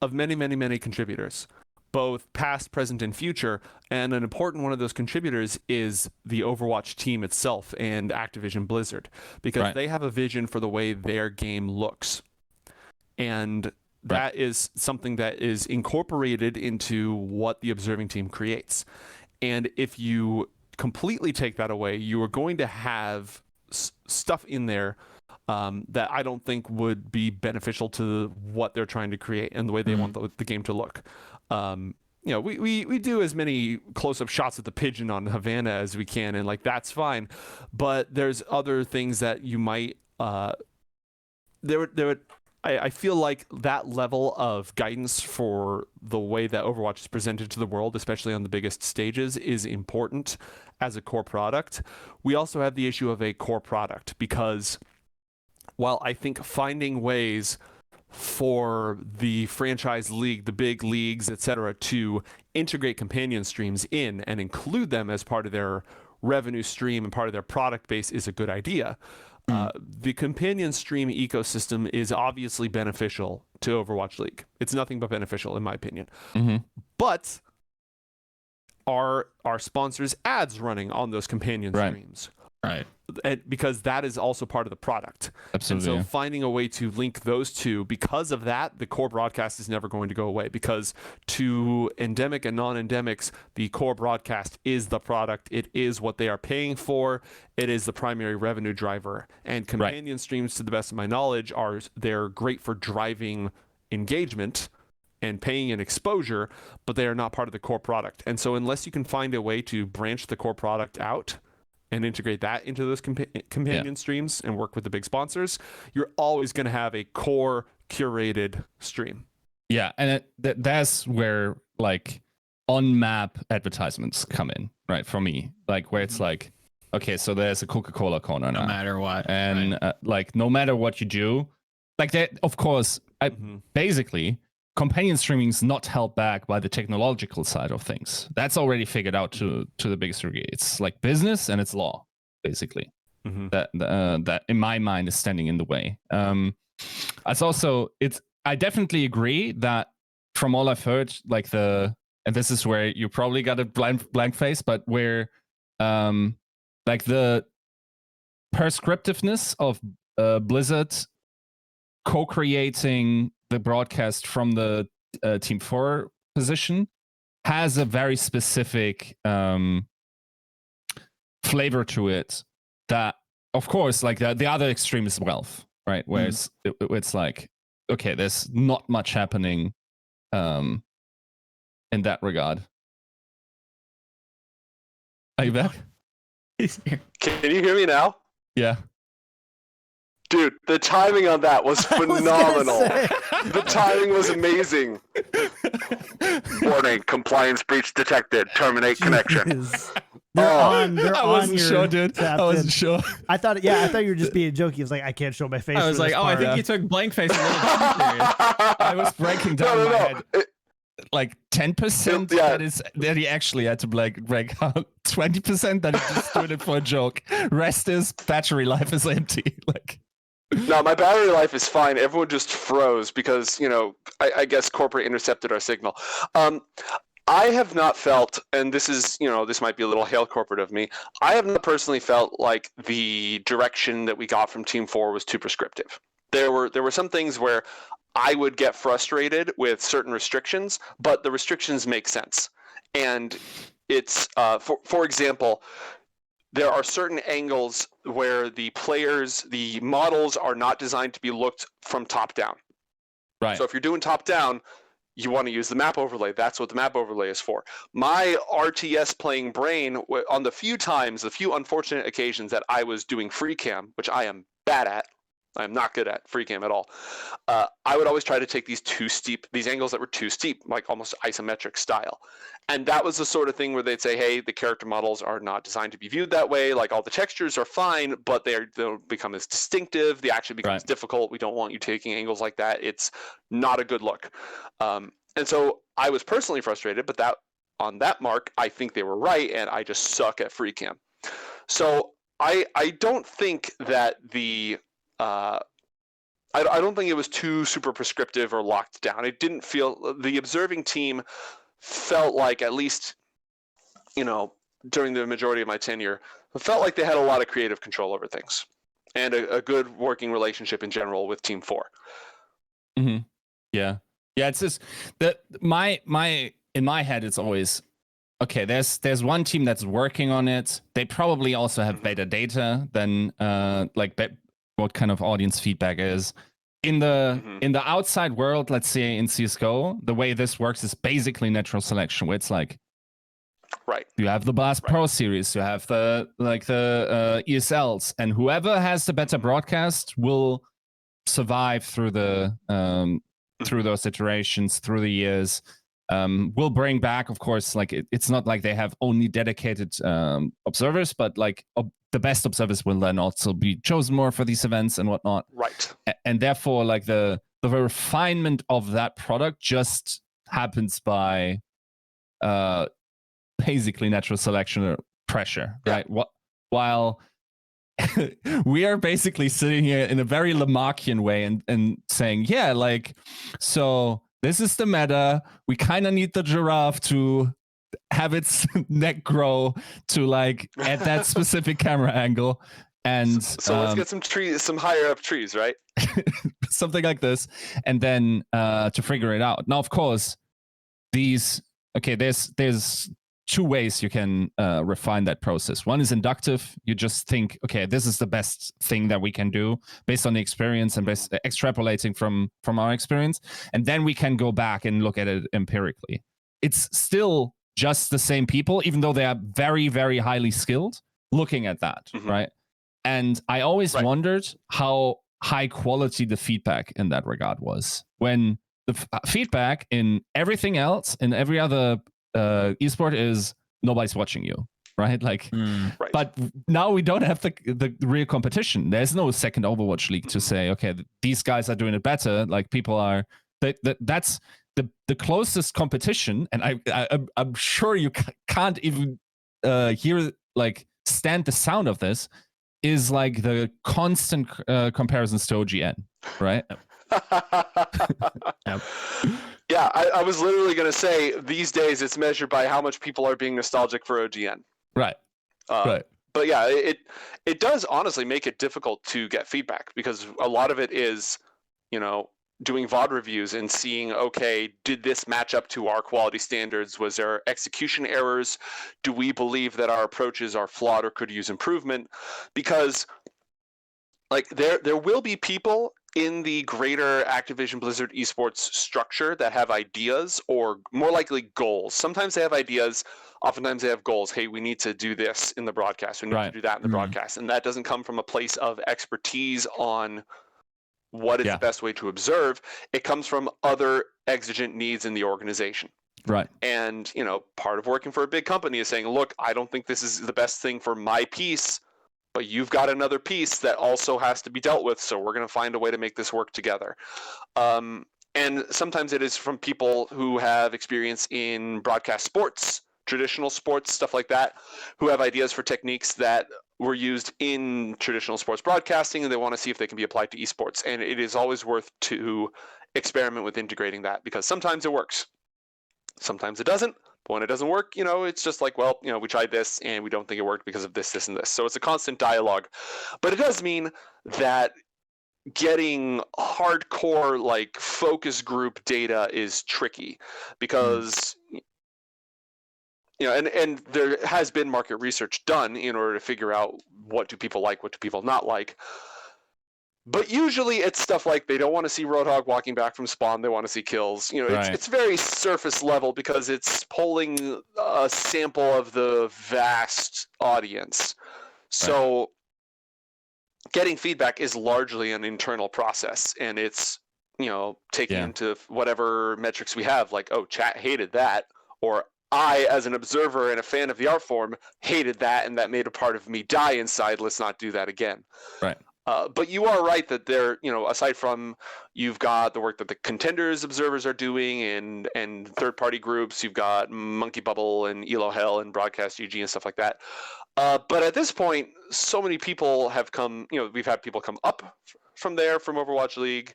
of many, many, many contributors, both past, present, and future. And an important one of those contributors is the Overwatch team itself and Activision Blizzard, because they have a vision for the way their game looks. And that is something that is incorporated into what the observing team creates. And if you completely take that away, you are going to have stuff in there that I don't think would be beneficial to what they're trying to create and the way they want the game to look. We do as many close-up shots at the pigeon on Havana as we can, and like that's fine. But there's other things that you might I feel like that level of guidance for the way that Overwatch is presented to the world, especially on the biggest stages, is important as a core product. We also have the issue of a core product because while I think finding ways for the franchise league, the big leagues, etc., to integrate companion streams in and include them as part of their revenue stream and part of their product base is a good idea. The companion stream ecosystem is obviously beneficial to Overwatch League. It's nothing but beneficial, in my opinion. But are our sponsors' ads running on those companion streams? Right. Because that is also part of the product. Absolutely. And so finding a way to link those two, because of that, the core broadcast is never going to go away, because to endemic and non-endemics, the core broadcast is the product. It is what they are paying for. It is the primary revenue driver. And companion streams, to the best of my knowledge, they're great for driving engagement and paying an exposure, but they are not part of the core product. And so unless you can find a way to branch the core product out and integrate that into those companion streams and work with the big sponsors, you're always going to have a core curated stream. Yeah, and that's where like on-map advertisements come in, right? For me, like where it's like, okay, so there's a Coca-Cola corner now, no matter what, and like no matter what you do, like that. Of course, basically, companion streaming is not held back by the technological side of things. That's already figured out to the biggest degree. It's like business and it's law, basically. That in my mind is standing in the way. I definitely agree that from all I've heard, like and this is where you probably got a blank face, but where like the prescriptiveness of Blizzard co-creating the broadcast from the Team 4 position has a very specific flavor to it that, of course, like the other extreme is wealth, right? Where it's like, okay, there's not much happening in that regard. Are you back? Can you hear me now? Yeah. Dude, the timing on that was phenomenal. The timing was amazing. Warning, compliance breach detected. Terminate connection. They're on I wasn't your sure, dude. I wasn't sure. I thought you were just being jokey. He was like, I can't show my face. I was like, I think you took blank face a little too serious. I was breaking down in my head. Like 10% that he actually had to break out. 20% that he just doing it for a joke. Rest is battery life is empty. Like. No, my battery life is fine. Everyone just froze because, I guess corporate intercepted our signal. I have not felt, and this is, this might be a little hail corporate of me, I have not personally felt like the direction that we got from Team 4 was too prescriptive. There were some things where I would get frustrated with certain restrictions, but the restrictions make sense. And it's, for example, there are certain angles where the models are not designed to be looked from top down. Right. So if you're doing top down, you want to use the map overlay. That's what the map overlay is for. My RTS playing brain, on the few unfortunate occasions that I was doing free cam, which I am bad at, I'm not good at free cam at all. I would always try to take these angles that were too steep, like almost isometric style. And that was the sort of thing where they'd say, hey, the character models are not designed to be viewed that way. Like all the textures are fine, but they don't become as distinctive. The action becomes difficult. We don't want you taking angles like that. It's not a good look. And so I was personally frustrated, but on that mark, I think they were right, and I just suck at free cam. So I don't think that I don't think it was too super prescriptive or locked down. It didn't feel, the observing team felt like, at least, during the majority of my tenure, it felt like they had a lot of creative control over things and a good working relationship in general with Team 4. Mm-hmm. Yeah. Yeah, it's just that in my head, it's always, okay, there's one team that's working on it. They probably also have better data than what kind of audience feedback is. In the outside world, let's say in CSGO, the way this works is basically natural selection, where it's like, you have the Blast Pro series, you have the ESLs, and whoever has the better broadcast will survive through the through those iterations, through the years. We'll bring back, of course, like it's not like they have only dedicated observers, but like the best observers will then also be chosen more for these events and whatnot. Right. And therefore, like the refinement of that product just happens by basically natural selection or pressure, right? While we are basically sitting here in a very Lamarckian way and saying, yeah, like, so this is the meta. We kind of need the giraffe to have its neck grow to like at that specific camera angle. And so let's get some trees, some higher up trees, right? Something like this. And then to figure it out. Now, of course, there's two ways you can refine that process. One is inductive. You just think, okay, this is the best thing that we can do based on the experience and extrapolating from our experience. And then we can go back and look at it empirically. It's still just the same people, even though they are very, very highly skilled, looking at that, right? And I always wondered how high quality the feedback in that regard was. When the feedback in everything else, in every other esport is nobody's watching you, right? Like, but now we don't have the real competition. There's no second Overwatch League to say, okay, these guys are doing it better. Like people are, that's the closest competition. And I'm sure you can't even hear, like stand the sound of this, is like the constant comparisons to OGN, right? Yeah, I was literally going to say these days it's measured by how much people are being nostalgic for OGN. Right. But yeah, it does honestly make it difficult to get feedback because a lot of it is, doing VOD reviews and seeing, okay, did this match up to our quality standards? Was there execution errors? Do we believe that our approaches are flawed or could use improvement? Because like there will be people in the greater Activision Blizzard esports structure that have ideas or more likely goals. Sometimes they have ideas, oftentimes they have goals. Hey, we need to do this in the broadcast. We need to do that in the broadcast. And that doesn't come from a place of expertise on what is the best way to observe. It comes from other exigent needs in the organization. Right. And, part of working for a big company is saying, look, I don't think this is the best thing for my piece, but you've got another piece that also has to be dealt with, so we're going to find a way to make this work together. And sometimes it is from people who have experience in broadcast sports, traditional sports, stuff like that, who have ideas for techniques that were used in traditional sports broadcasting, and they want to see if they can be applied to esports. And it is always worth to experiment with integrating that, because sometimes it works. Sometimes it doesn't. But when it doesn't work, it's just like, well, we tried this and we don't think it worked because of this, this, and this. So it's a constant dialogue. But it does mean that getting hardcore, like, focus group data is tricky because, and there has been market research done in order to figure out what do people like, what do people not like. But usually it's stuff like they don't want to see Roadhog walking back from spawn. They want to see kills. It's very surface level because it's polling a sample of the vast audience. So getting feedback is largely an internal process, and it's, taking into whatever metrics we have, like, oh, chat hated that, or I, as an observer and a fan of the art form, hated that, and that made a part of me die inside. Let's not do that again. Right. But you are right that there, aside from you've got the work that the contenders observers are doing and third-party groups, you've got Monkey Bubble and Elo Hell and Broadcast UG and stuff like that. But at this point, so many people have come, we've had people come up from there, from Overwatch League.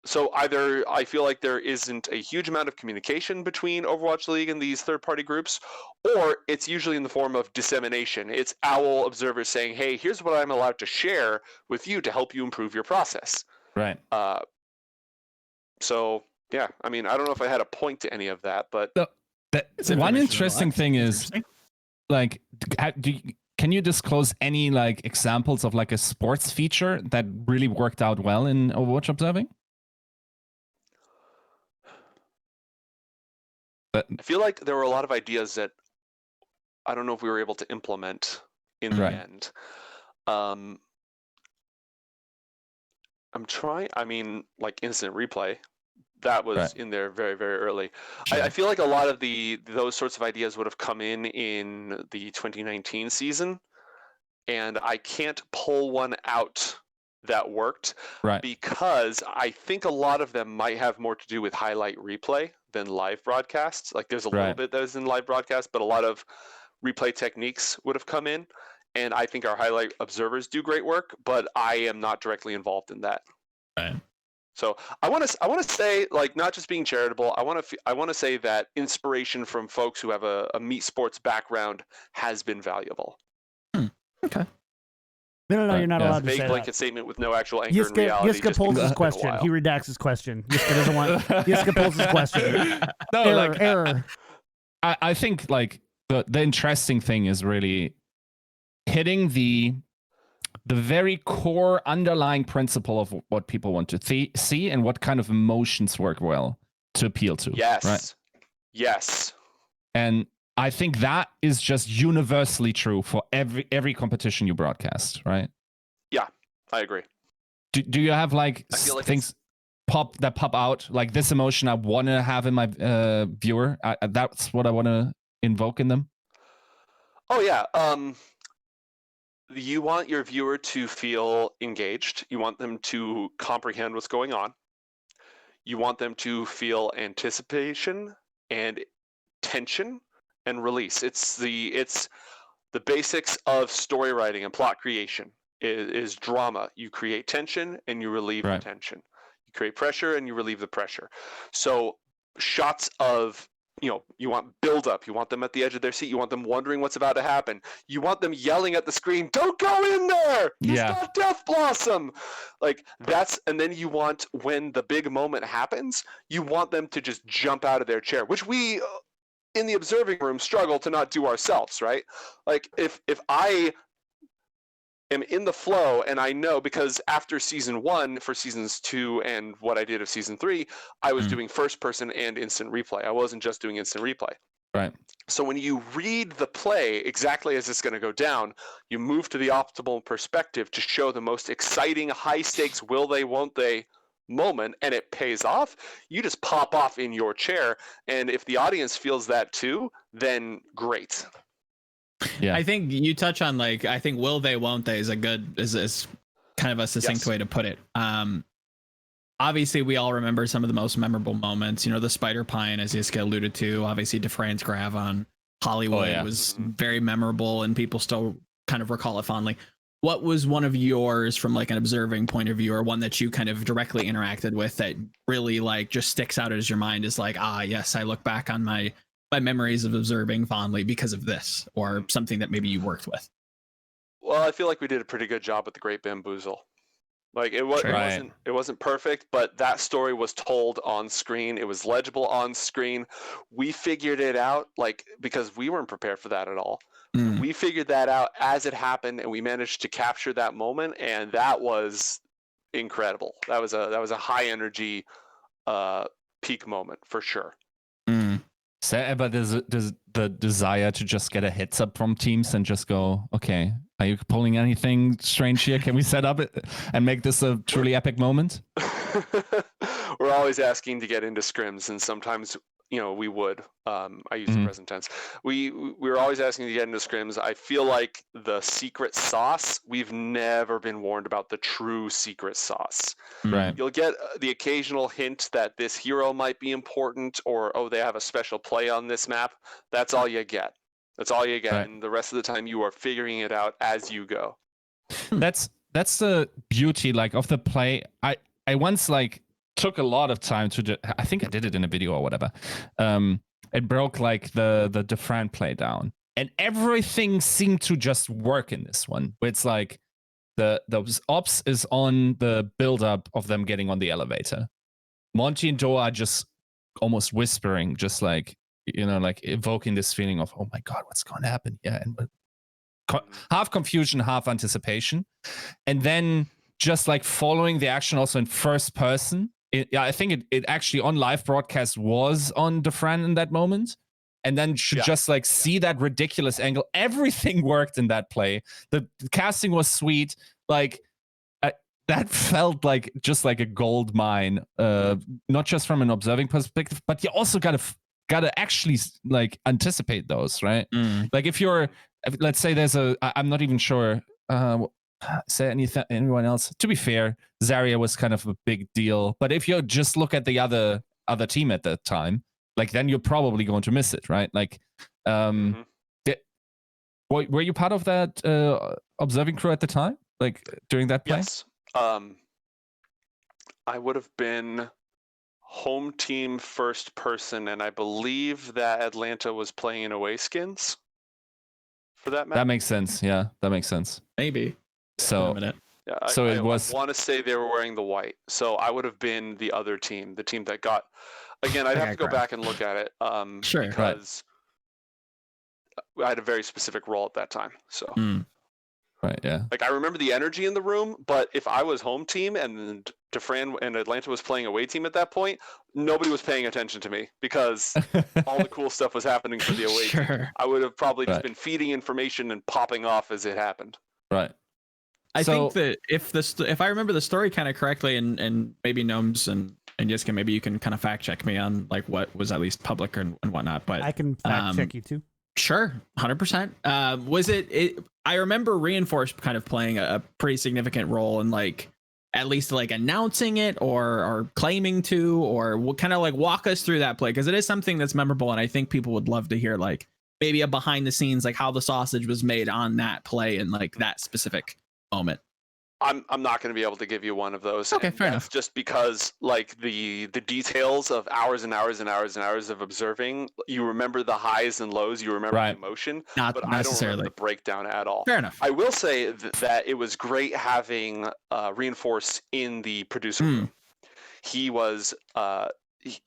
So either I feel like there isn't a huge amount of communication between Overwatch League and these third-party groups, or it's usually in the form of dissemination. It's OWL observers saying, hey, here's what I'm allowed to share with you to help you improve your process. Right. So, yeah, I mean, I don't know if I had a point to any of that, but... One interesting thing is, like, can you disclose any like examples of like a sports feature that really worked out well in Overwatch Observing? I feel like there were a lot of ideas that I don't know if we were able to implement in the end. I'm trying. I mean, like instant replay, that was in there very, very early. Sure. I feel like a lot of those sorts of ideas would have come in the 2019 season, and I can't pull one out that worked because I think a lot of them might have more to do with highlight replay than live broadcasts. Like there's a little bit that is in live broadcast, but a lot of replay techniques would have come in. And I think our highlight observers do great work, but I am not directly involved in that. Right. So I want to say, like, not just being charitable. I want to say that inspiration from folks who have a meat sports background has been valuable. Okay. No, you're not allowed to Vague say blanket that. statement with no actual anchor in reality. Yiska pulls his question. He redacts his question. Yiska doesn't want. Yiska pulls his question. No, error. I think like the interesting thing is really hitting the very core underlying principle of what people want to see and what kind of emotions work well to appeal to. Yes. Right? Yes. And I think that is just universally true for every competition you broadcast, right? Yeah, I agree. Do you have like things pop out, like this emotion I want to have in my viewer? That's what I want to invoke in them. Oh yeah. You want your viewer to feel engaged. You want them to comprehend what's going on. You want them to feel anticipation and tension and release. It's the basics of story writing and plot creation is drama. You create tension and you relieve the tension. You create pressure and you relieve the pressure. So shots of you want build up. You want them at the edge of their seat. You want them wondering what's about to happen. You want them yelling at the screen, "Don't go in there! He's not Death Blossom!" Like and then you want, when the big moment happens, you want them to just jump out of their chair, which we in the observing room struggle to not do ourselves, right? Like if I am in the flow and I know, because after season 1 for seasons 2 and what I did of season 3, I was doing first person and instant replay. I wasn't just doing instant replay. Right. So when you read the play exactly as it's going to go down, you move to the optimal perspective to show the most exciting, high stakes, will they, won't they moment, and it pays off. You just pop off in your chair, and if the audience feels that too, then great. Yeah, I think you touch on, like, I think will they, won't they is kind of a succinct way to put it. Obviously, we all remember some of the most memorable moments. You know, the spider pine, as Yiska alluded to. Obviously, DeFran's grab on Hollywood was very memorable, and people still kind of recall it fondly. What was one of yours from like an observing point of view, or one that you kind of directly interacted with that really like just sticks out as your mind is like, yes, I look back on my memories of observing fondly because of this, or something that maybe you worked with? Well, I feel like we did a pretty good job with the Great Bamboozle. Like it wasn't perfect, but that story was told on screen. It was legible on screen. We figured it out, like, because we weren't prepared for that at all. We figured that out as it happened, and we managed to capture that moment, and that was incredible. That was a high energy peak moment for sure. Is there ever the desire to just get a heads up from teams and just go, okay, are you pulling anything strange here? Can we set up it and make this a truly epic moment? We're always asking to get into scrims, and sometimes we would. I use the present tense. We were always asking to get into scrims. I feel like the secret sauce, we've never been warned about the true secret sauce. Right. You'll get the occasional hint that this hero might be important, or they have a special play on this map. That's all you get. That's all you get, and the rest of the time you are figuring it out as you go. That's the beauty, like, of the play. I once took a lot of time to I think I did it in a video or whatever. It broke like the DeFran play down, and everything seemed to just work in this one. It's like the ops is on the build up of them getting on the elevator. Monty and Joe are just almost whispering, just like, like evoking this feeling of, oh my god, what's going to happen? Yeah, and half confusion, half anticipation, and then just like following the action also in first person. I think it actually on live broadcast was on Defran in that moment, and then just like see that ridiculous angle. Everything worked in that play. The casting was sweet. Like that felt like just like a gold mine. Not just from an observing perspective, but you also gotta actually like anticipate those, right? Like if let's say there's I'm not even sure. Say anyone else. To be fair, Zarya was kind of a big deal, but if you just look at the other team at that time, like then you're probably going to miss it, right? Like, were you part of that observing crew at the time, like during that play? Yes. I would have been home team first person, and I believe that Atlanta was playing in away skins for that match. That makes sense. Yeah, that makes sense. Maybe. So, yeah, I want to say they were wearing the white. So I would have been the other team, the team that got. Again, I'd have to go back and look at it. Sure. Because I had a very specific role at that time. So. Right. Yeah. Like I remember the energy in the room, but if I was home team and Defran and Atlanta was playing away team at that point, nobody was paying attention to me because all the cool stuff was happening for the away team. I would have probably just been feeding information and popping off as it happened. Right. I think that if I remember the story kind of correctly, and maybe Gnomes and Yiska, maybe you can kind of fact check me on like what was at least public and whatnot. But I can fact check you too. Sure, 100%. Was it? I remember Reinforced kind of playing a pretty significant role in like at least like announcing it or claiming to, or kind of like walk us through that play, because it is something that's memorable, and I think people would love to hear like maybe a behind the scenes, like how the sausage was made on that play and like that specific moment. I'm not going to be able to give you one of those. Okay, fair enough. Just because like the details of hours and hours and hours and hours of observing, you remember the highs and lows, you remember the emotion, not but necessarily. I don't remember the breakdown at all. Fair enough. I will say that it was great having Reinforce in the producer room. He was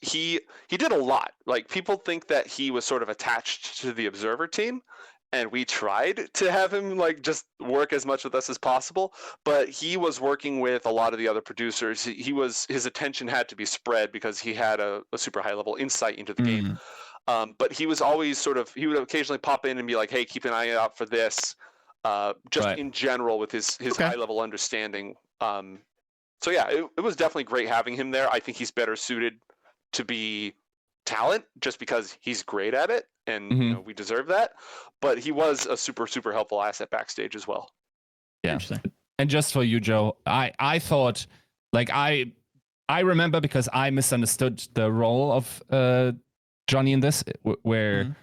he did a lot. Like people think that he was sort of attached to the observer team. And we tried to have him like just work as much with us as possible, but he was working with a lot of the other producers. His attention had to be spread because he had a super high level insight into the game. But he was always he would occasionally pop in and be like, "Hey, keep an eye out for this." In general with his high level understanding. So yeah, it was definitely great having him there. I think he's better suited to be talent just because he's great at it, and you know, we deserve that. But he was a super helpful asset backstage as well. Yeah. And just for you, Joe, I thought like I remember, because I misunderstood the role of Johnny in this, where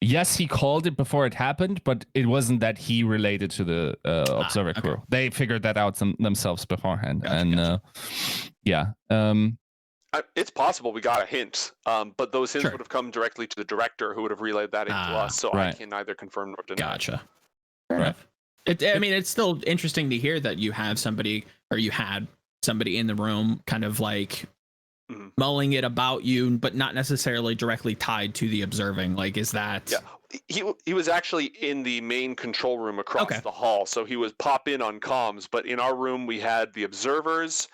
yes, he called it before it happened, but it wasn't that he related to the observer crew. They figured that out themselves beforehand. It's possible we got a hint, but those hints would have come directly to the director, who would have relayed that into us. So I can neither confirm nor deny. Gotcha. Fair enough. I mean, it's still interesting to hear that you have somebody, or you had somebody in the room, kind of like mulling it about you, but not necessarily directly tied to the observing. Like, is that? Yeah, he was actually in the main control room across the hall, so he was pop in on comms. But in our room, we had the observers.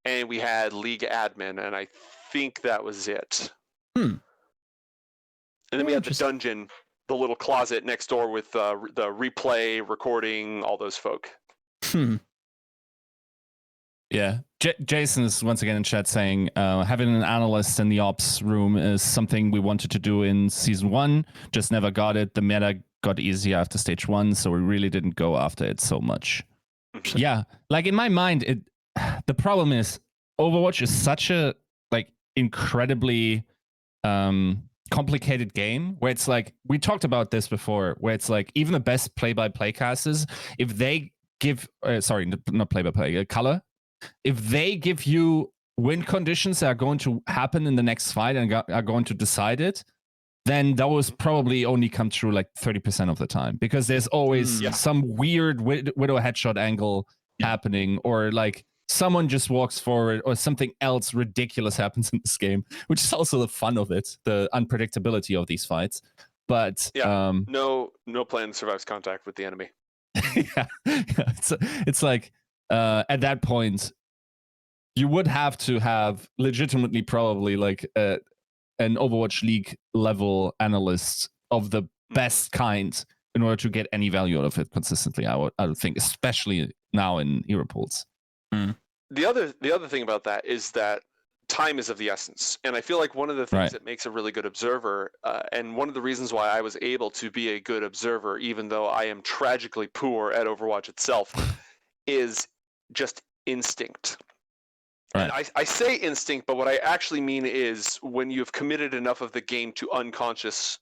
And we had League admin, and I think that was it. And then we had the dungeon, the little closet next door with the replay, recording, all those folk. Yeah. Jason is once again in chat saying, having an analyst in the ops room is something we wanted to do in season 1, just never got it. The meta got easier after stage 1, so we really didn't go after it so much. Yeah, like in my mind, the problem is Overwatch is such a like incredibly complicated game, where it's like, we talked about this before, where it's like even the best play-by-play casters, if they give not play-by-play, color, if they give you win conditions that are going to happen in the next fight and are going to decide it, then those probably only come true like 30% of the time, because there's always some weird widow headshot angle happening, or like someone just walks forward, or something else ridiculous happens in this game, which is also the fun of it, the unpredictability of these fights. But no plan survives contact with the enemy. yeah. It's like at that point, you would have to have legitimately probably like an Overwatch League level analyst of the best kind in order to get any value out of it consistently. I would think, especially now in hero pools. The other thing about that is that time is of the essence, and I feel like one of the things that makes a really good observer, and one of the reasons why I was able to be a good observer, even though I am tragically poor at Overwatch itself, is just instinct. Right. And I say instinct, but what I actually mean is when you've committed enough of the game to unconscious,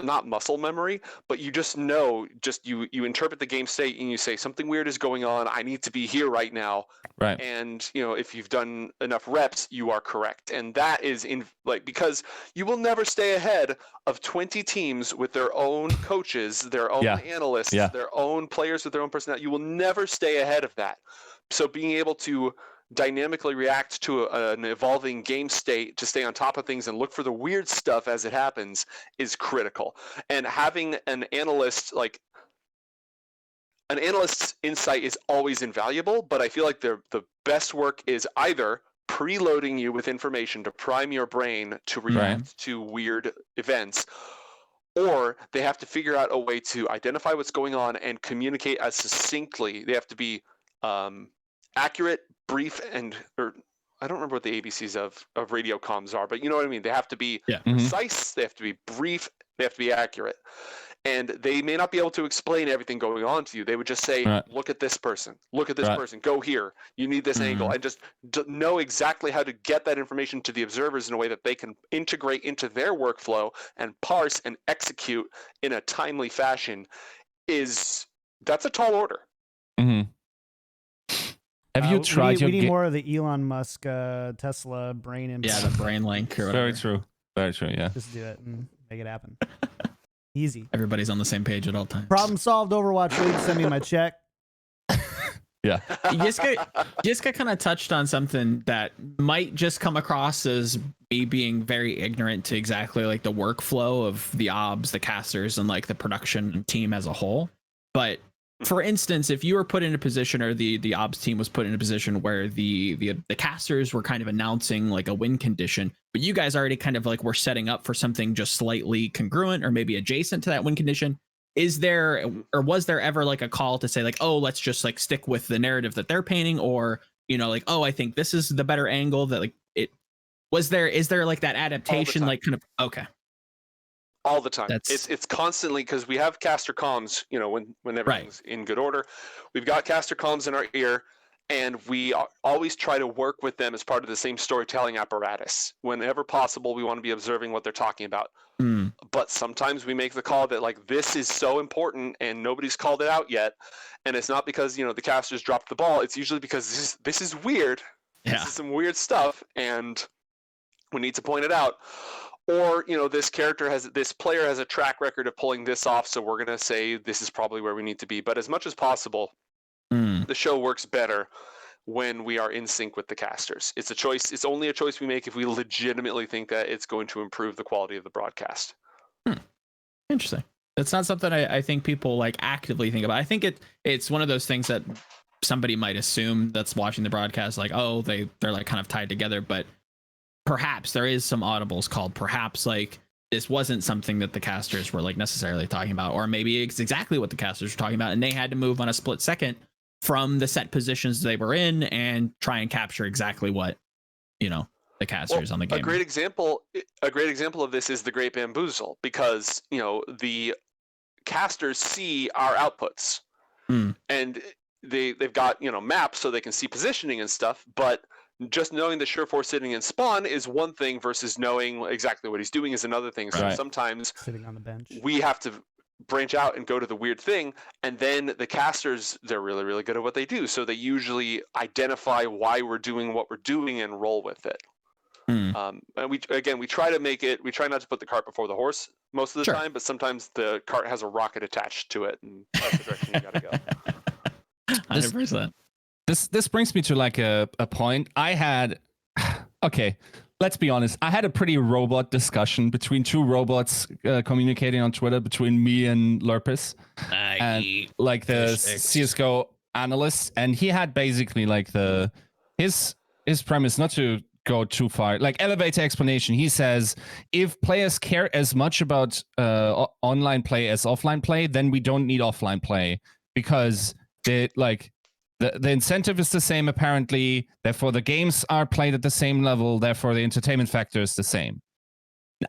not muscle memory, but you just know, you interpret the game state and you say something weird is going on. I need to be here right now. Right. And if you've done enough reps, you are correct. And that is because you will never stay ahead of 20 teams with their own coaches, their own analysts, their own players with their own personality. You will never stay ahead of that. So being able to dynamically react to an evolving game state, to stay on top of things and look for the weird stuff as it happens, is critical. And having an analyst's insight is always invaluable, but I feel like the best work is either preloading you with information to prime your brain to react to weird events, or they have to figure out a way to identify what's going on and communicate as succinctly. They have to be accurate, brief, or I don't remember what the ABCs of radio comms are, but you know what I mean. They have to be precise, they have to be brief, they have to be accurate. And they may not be able to explain everything going on to you. They would just say, look at this person, look at this person, go here, you need this angle, and just know exactly how to get that information to the observers in a way that they can integrate into their workflow and parse and execute in a timely fashion. That's a tall order. Have you tried we need more of the Elon Musk Tesla brain implant. Yeah, the brain link or whatever. Very true. Very true, yeah. Just do it and make it happen. Easy. Everybody's on the same page at all times. Problem solved. Overwatch League. Send me my check. Yeah. Yiska kind of touched on something that might just come across as me being very ignorant to exactly like the workflow of the obs, the casters, and like the production team as a whole. But for instance, if you were put in a position, or the obs team was put in a position where the casters were kind of announcing like a win condition, but you guys already kind of like were setting up for something just slightly congruent or maybe adjacent to that win condition, is there, or was there ever like a call to say like, oh, let's just like stick with the narrative that they're painting, or like, oh, I think this is the better angle, that like is there like that adaptation, like kind of okay. All the time. It's constantly, because we have caster comms, when everything's in good order. We've got caster comms in our ear, and we always try to work with them as part of the same storytelling apparatus. Whenever possible, we want to be observing what they're talking about. But sometimes we make the call that like, this is so important and nobody's called it out yet. And it's not because, the casters dropped the ball. It's usually because this is weird. Yeah. This is some weird stuff, and we need to point it out. Or, this player has a track record of pulling this off, so we're going to say this is probably where we need to be. But as much as possible, the show works better when we are in sync with the casters. It's a choice. It's only a choice we make if we legitimately think that it's going to improve the quality of the broadcast. Interesting. It's not something I think people like actively think about. I think it's one of those things that somebody might assume that's watching the broadcast, like, oh, they're like kind of tied together, but perhaps there is some audibles called. Perhaps like this wasn't something that the casters were like necessarily talking about, or maybe it's exactly what the casters were talking about, and they had to move on a split second from the set positions they were in and try and capture exactly what the casters on the game. A great example of this is the Great Bamboozle, because the casters see our outputs, and they've got maps so they can see positioning and stuff, but just knowing the Sureforce sitting in spawn is one thing versus knowing exactly what he's doing is another thing. So sometimes sitting on the bench, we have to branch out and go to the weird thing. And then the casters, they're really, really good at what they do. So they usually identify why we're doing what we're doing and roll with it. And we try not to put the cart before the horse most of the time, but sometimes the cart has a rocket attached to it, and that's the direction you gotta go. 100%. This brings me to like a point. I had, okay, let's be honest. I had a pretty robot discussion between two robots communicating on Twitter between me and Lurpus, and like the CS:GO analyst, and he had basically like his premise, not to go too far, like elevator explanation. He says if players care as much about online play as offline play, then we don't need offline play because the incentive is the same apparently, therefore the games are played at the same level, therefore the entertainment factor is the same.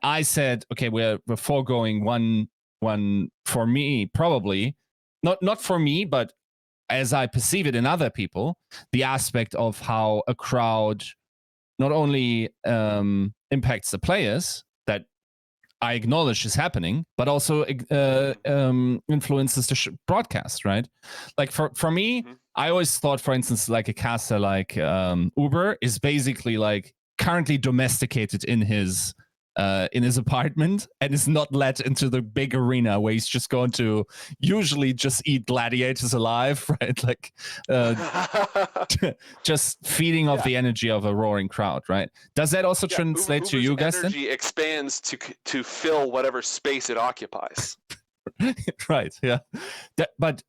I said, okay, we're foregoing one for me, probably not for me, but as I perceive it in other people, the aspect of how a crowd not only impacts the players, that I acknowledge is happening, but also influences the broadcast, right? Like for me, I always thought, for instance, like a caster like Uber is basically like currently domesticated in his apartment and is not let into the big arena where he's just going to usually just eat gladiators alive, right? Like just feeding off the energy of a roaring crowd, right? Does that also translate to you guys? Energy expands to fill whatever space it occupies. Right. Yeah. But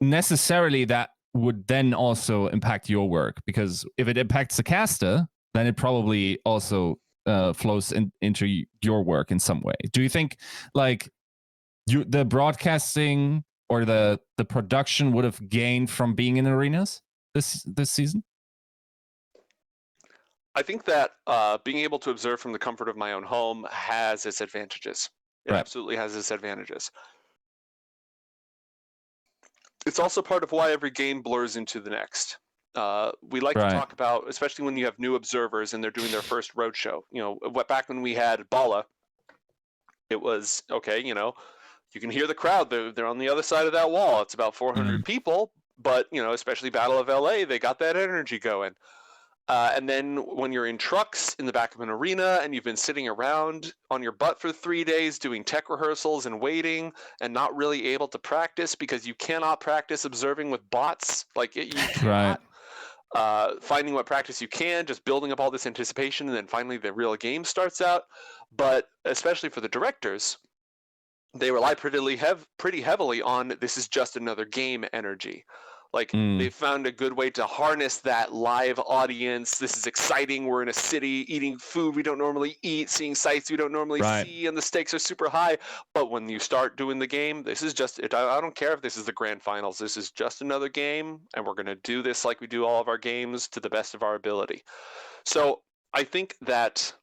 necessarily that would then also impact your work, because if it impacts the caster, then it probably also flows into your work in some way. Do you think like the broadcasting or the production would have gained from being in arenas this season? I think that being able to observe from the comfort of my own home has its advantages. It absolutely has its advantages. It's also part of why every game blurs into the next. We like to talk about, especially when you have new observers and they're doing their first roadshow. You know, back when we had Bala, it was, okay, you know, you can hear the crowd. They're on the other side of that wall. It's about 400 people, but, you know, especially Battle of LA, they got that energy going. And then when you're in trucks in the back of an arena and you've been sitting around on your butt for 3 days doing tech rehearsals and waiting and not really able to practice because you cannot practice observing with bots, like you cannot. Finding what practice you can, just building up all this anticipation, and then finally the real game starts out. But especially for the directors, they rely pretty heavily on this is just another game energy. Like they found a good way to harness that live audience. This is exciting. We're in a city eating food we don't normally eat, seeing sights we don't normally see, and the stakes are super high. But when you start doing the game, this is just, I don't care if this is the grand finals. This is just another game, and we're going to do this like we do all of our games to the best of our ability. So I think that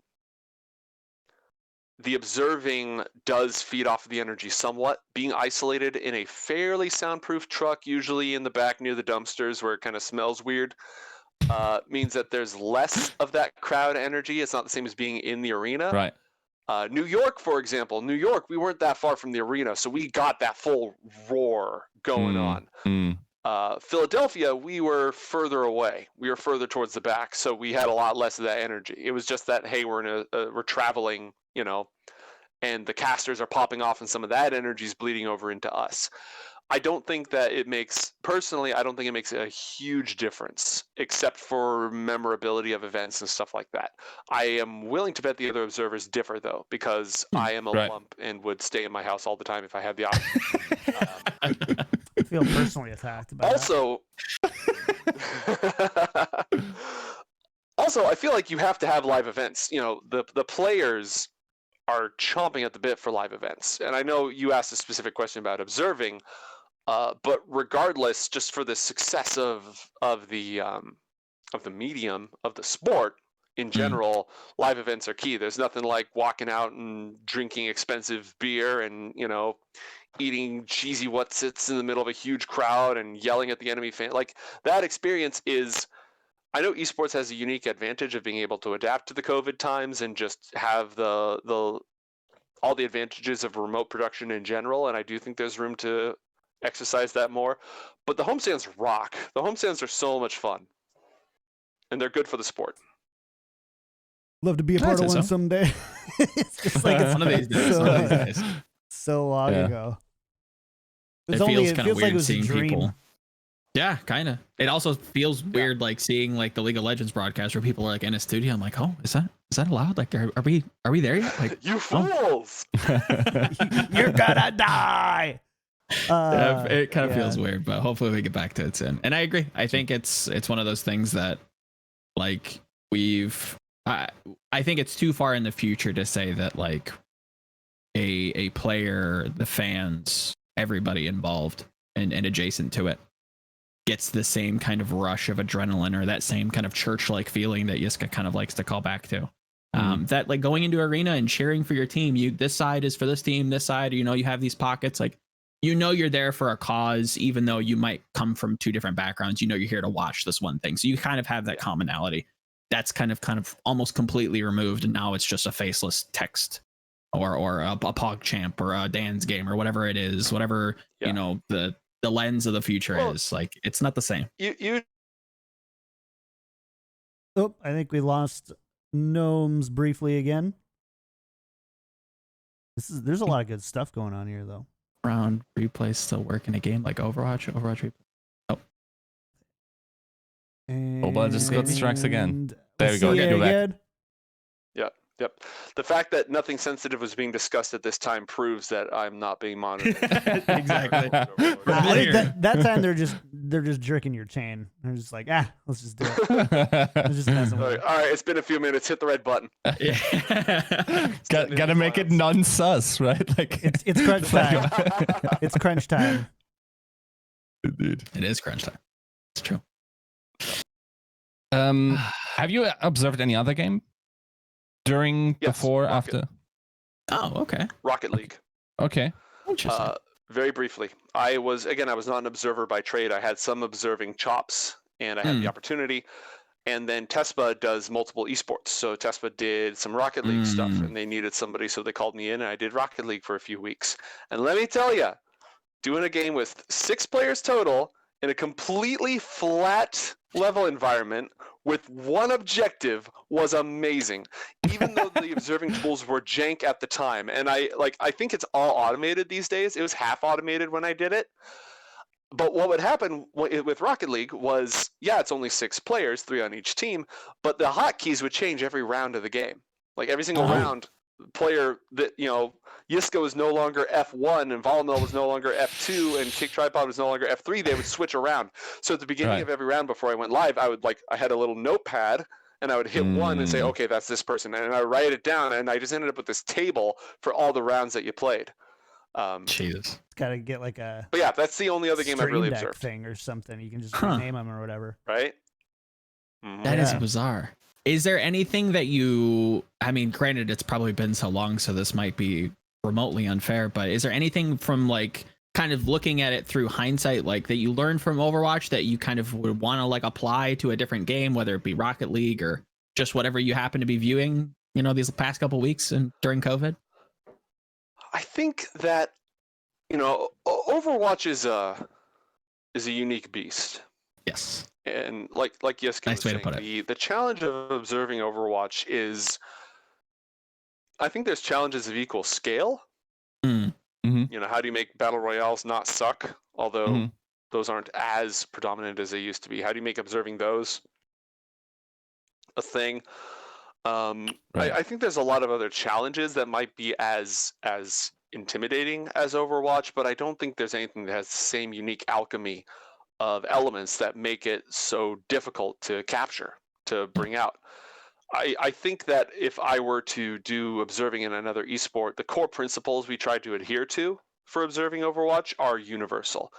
the observing does feed off of the energy somewhat. Being isolated in a fairly soundproof truck, usually in the back near the dumpsters where it kind of smells weird, means that there's less of that crowd energy. It's not the same as being in the arena. Right. New York, for example. New York, we weren't that far from the arena, so we got that full roar going on. Philadelphia, we were further away. We were further towards the back, so we had a lot less of that energy. It was just that, hey, we're traveling, you know, and the casters are popping off and some of that energy is bleeding over into us. I don't think that it makes, personally, I don't think it makes a huge difference, except for memorability of events and stuff like that. I am willing to bet the other observers differ, though, because I am a lump and would stay in my house all the time if I had the option. I feel personally attacked by also, also, I feel like you have to have live events. You know, the players are chomping at the bit for live events. And I know you asked a specific question about observing, but regardless, just for the success of the medium, of the sport in general, live events are key. There's nothing like walking out and drinking expensive beer and, you know, eating cheesy what's-its in the middle of a huge crowd and yelling at the enemy fan. Like, that experience is... I know esports has a unique advantage of being able to adapt to the COVID times and just have all the advantages of remote production in general, and I do think there's room to exercise that more. But the homestands rock. The homestands are so much fun, and they're good for the sport. Love to be a part of one someday. It's just like it's one of these days. So long ago. It feels kind of weird like it was seeing people Yeah, kind of. It also feels weird, like seeing like the League of Legends broadcast where people are like in a studio. I'm like, oh, is that allowed? Like, are we there yet? Like, You fools! You're gonna die. It kind of feels weird, but hopefully we get back to it soon. And I agree. I think it's one of those things that like I think it's too far in the future to say that like a player, the fans, everybody involved and adjacent to it gets the same kind of rush of adrenaline or that same kind of church-like feeling that Yiska kind of likes to call back to. That like going into arena and cheering for your team, this side is for this team, this side, you have these pockets, like, you're there for a cause, even though you might come from two different backgrounds, you're here to watch this one thing. So you kind of have that commonality. That's kind of almost completely removed. And now it's just a faceless text or a PogChamp or a Dan's game or whatever it is, whatever, the lens of the future is. Like, it's not the same. Oh, I think we lost Gnomes briefly again. There's a lot of good stuff going on here, though. Round replays still work in a game like Overwatch replay. Oh. Mobile just got strikes again. There we go. You're back. Yep. The fact that nothing sensitive was being discussed at this time proves that I'm not being monitored. Exactly. I think that time they're just jerking your chain. They're just like, let's just do it. Let's just mess with it. All right, it's been a few minutes. Hit the red button. Gotta make it non-sus, right? Like it's crunch time. It's crunch time. Indeed. It is crunch time. It's true. Have you observed any other game? During, before, after? Oh, okay. Rocket League. Okay. Interesting. Very briefly. I was not an observer by trade. I had some observing chops, and I had the opportunity. And then Tespa does multiple esports. So Tespa did some Rocket League stuff, and they needed somebody, so they called me in, and I did Rocket League for a few weeks. And let me tell you, doing a game with 6 players total in a completely flat level environment with one objective was amazing, even though the observing tools were jank at the time. And I think it's all automated these days. It was half automated when I did it. But what would happen with Rocket League was, it's only 6 players, 3 on each team, but the hotkeys would change every round of the game. Like every single round, player that, Yiska was no longer F1 and Volamel was no longer F2 and Kickedtripod was no longer F3. They would switch around. So at the beginning of every round before I went live, I had a little notepad and I would hit 1 and say, okay, that's this person. And I write it down, and I just ended up with this table for all the rounds that you played. Jesus. It's got to get like a. But yeah, that's the only other game I've really Stream Deck observed. thing or something. You can just rename them or whatever. Right? That is bizarre. Is there anything that granted, it's probably been so long, so this might be remotely unfair, but is there anything from like kind of looking at it through hindsight, like that you learned from Overwatch that you kind of would want to like apply to a different game, whether it be Rocket League or just whatever you happen to be viewing, these past couple weeks and during COVID? I think that, Overwatch is a unique beast. Yes. And like Yiska was saying, the challenge of observing Overwatch is, I think there's challenges of equal scale. How do you make battle royales not suck? Although those aren't as predominant as they used to be. How do you make observing those a thing? I think there's a lot of other challenges that might be as intimidating as Overwatch, but I don't think there's anything that has the same unique alchemy of elements that make it so difficult to capture, to bring out. I think that if I were to do observing in another esport, the core principles we try to adhere to for observing Overwatch are universal.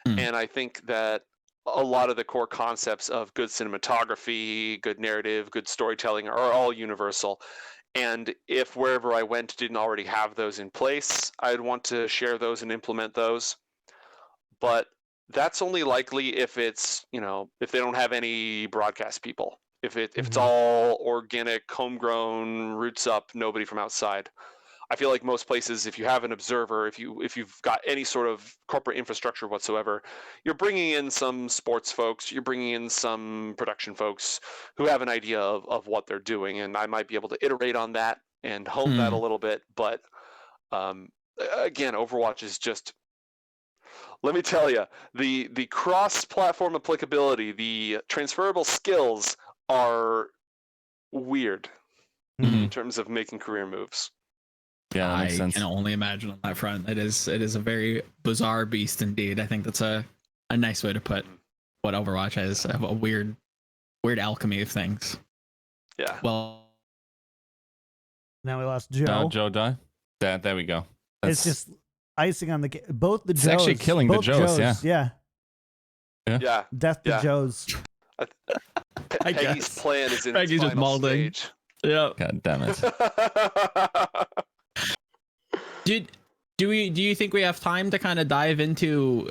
And I think that a lot of the core concepts of good cinematography, good narrative, good storytelling are all universal. And if wherever I went didn't already have those in place, I'd want to share those and implement those. But that's only likely if it's, if they don't have any broadcast people. If it's all organic, homegrown, roots up, nobody from outside. I feel like most places, if you have an observer, if you've got any sort of corporate infrastructure whatsoever, you're bringing in some sports folks, you're bringing in some production folks who have an idea of what they're doing, and I might be able to iterate on that and hone that a little bit. But again, Overwatch is just let me tell you, the cross-platform applicability, the transferable skills are weird in terms of making career moves. Yeah, that makes sense. I can only imagine on that front. It is a very bizarre beast indeed. I think that's a nice way to put what Overwatch is. A weird alchemy of things. Yeah. Well, Now we lost Joe. No, Joe died. There we go. It's just icing on the cake. Both the It's Joes. actually killing the both Joes, yeah. Yeah. Death to Yeah. Joes. I Peggy's guess. plan is in Peggy's its just final molding. stage. Yeah. God damn it. Do you think we have time to kind of dive into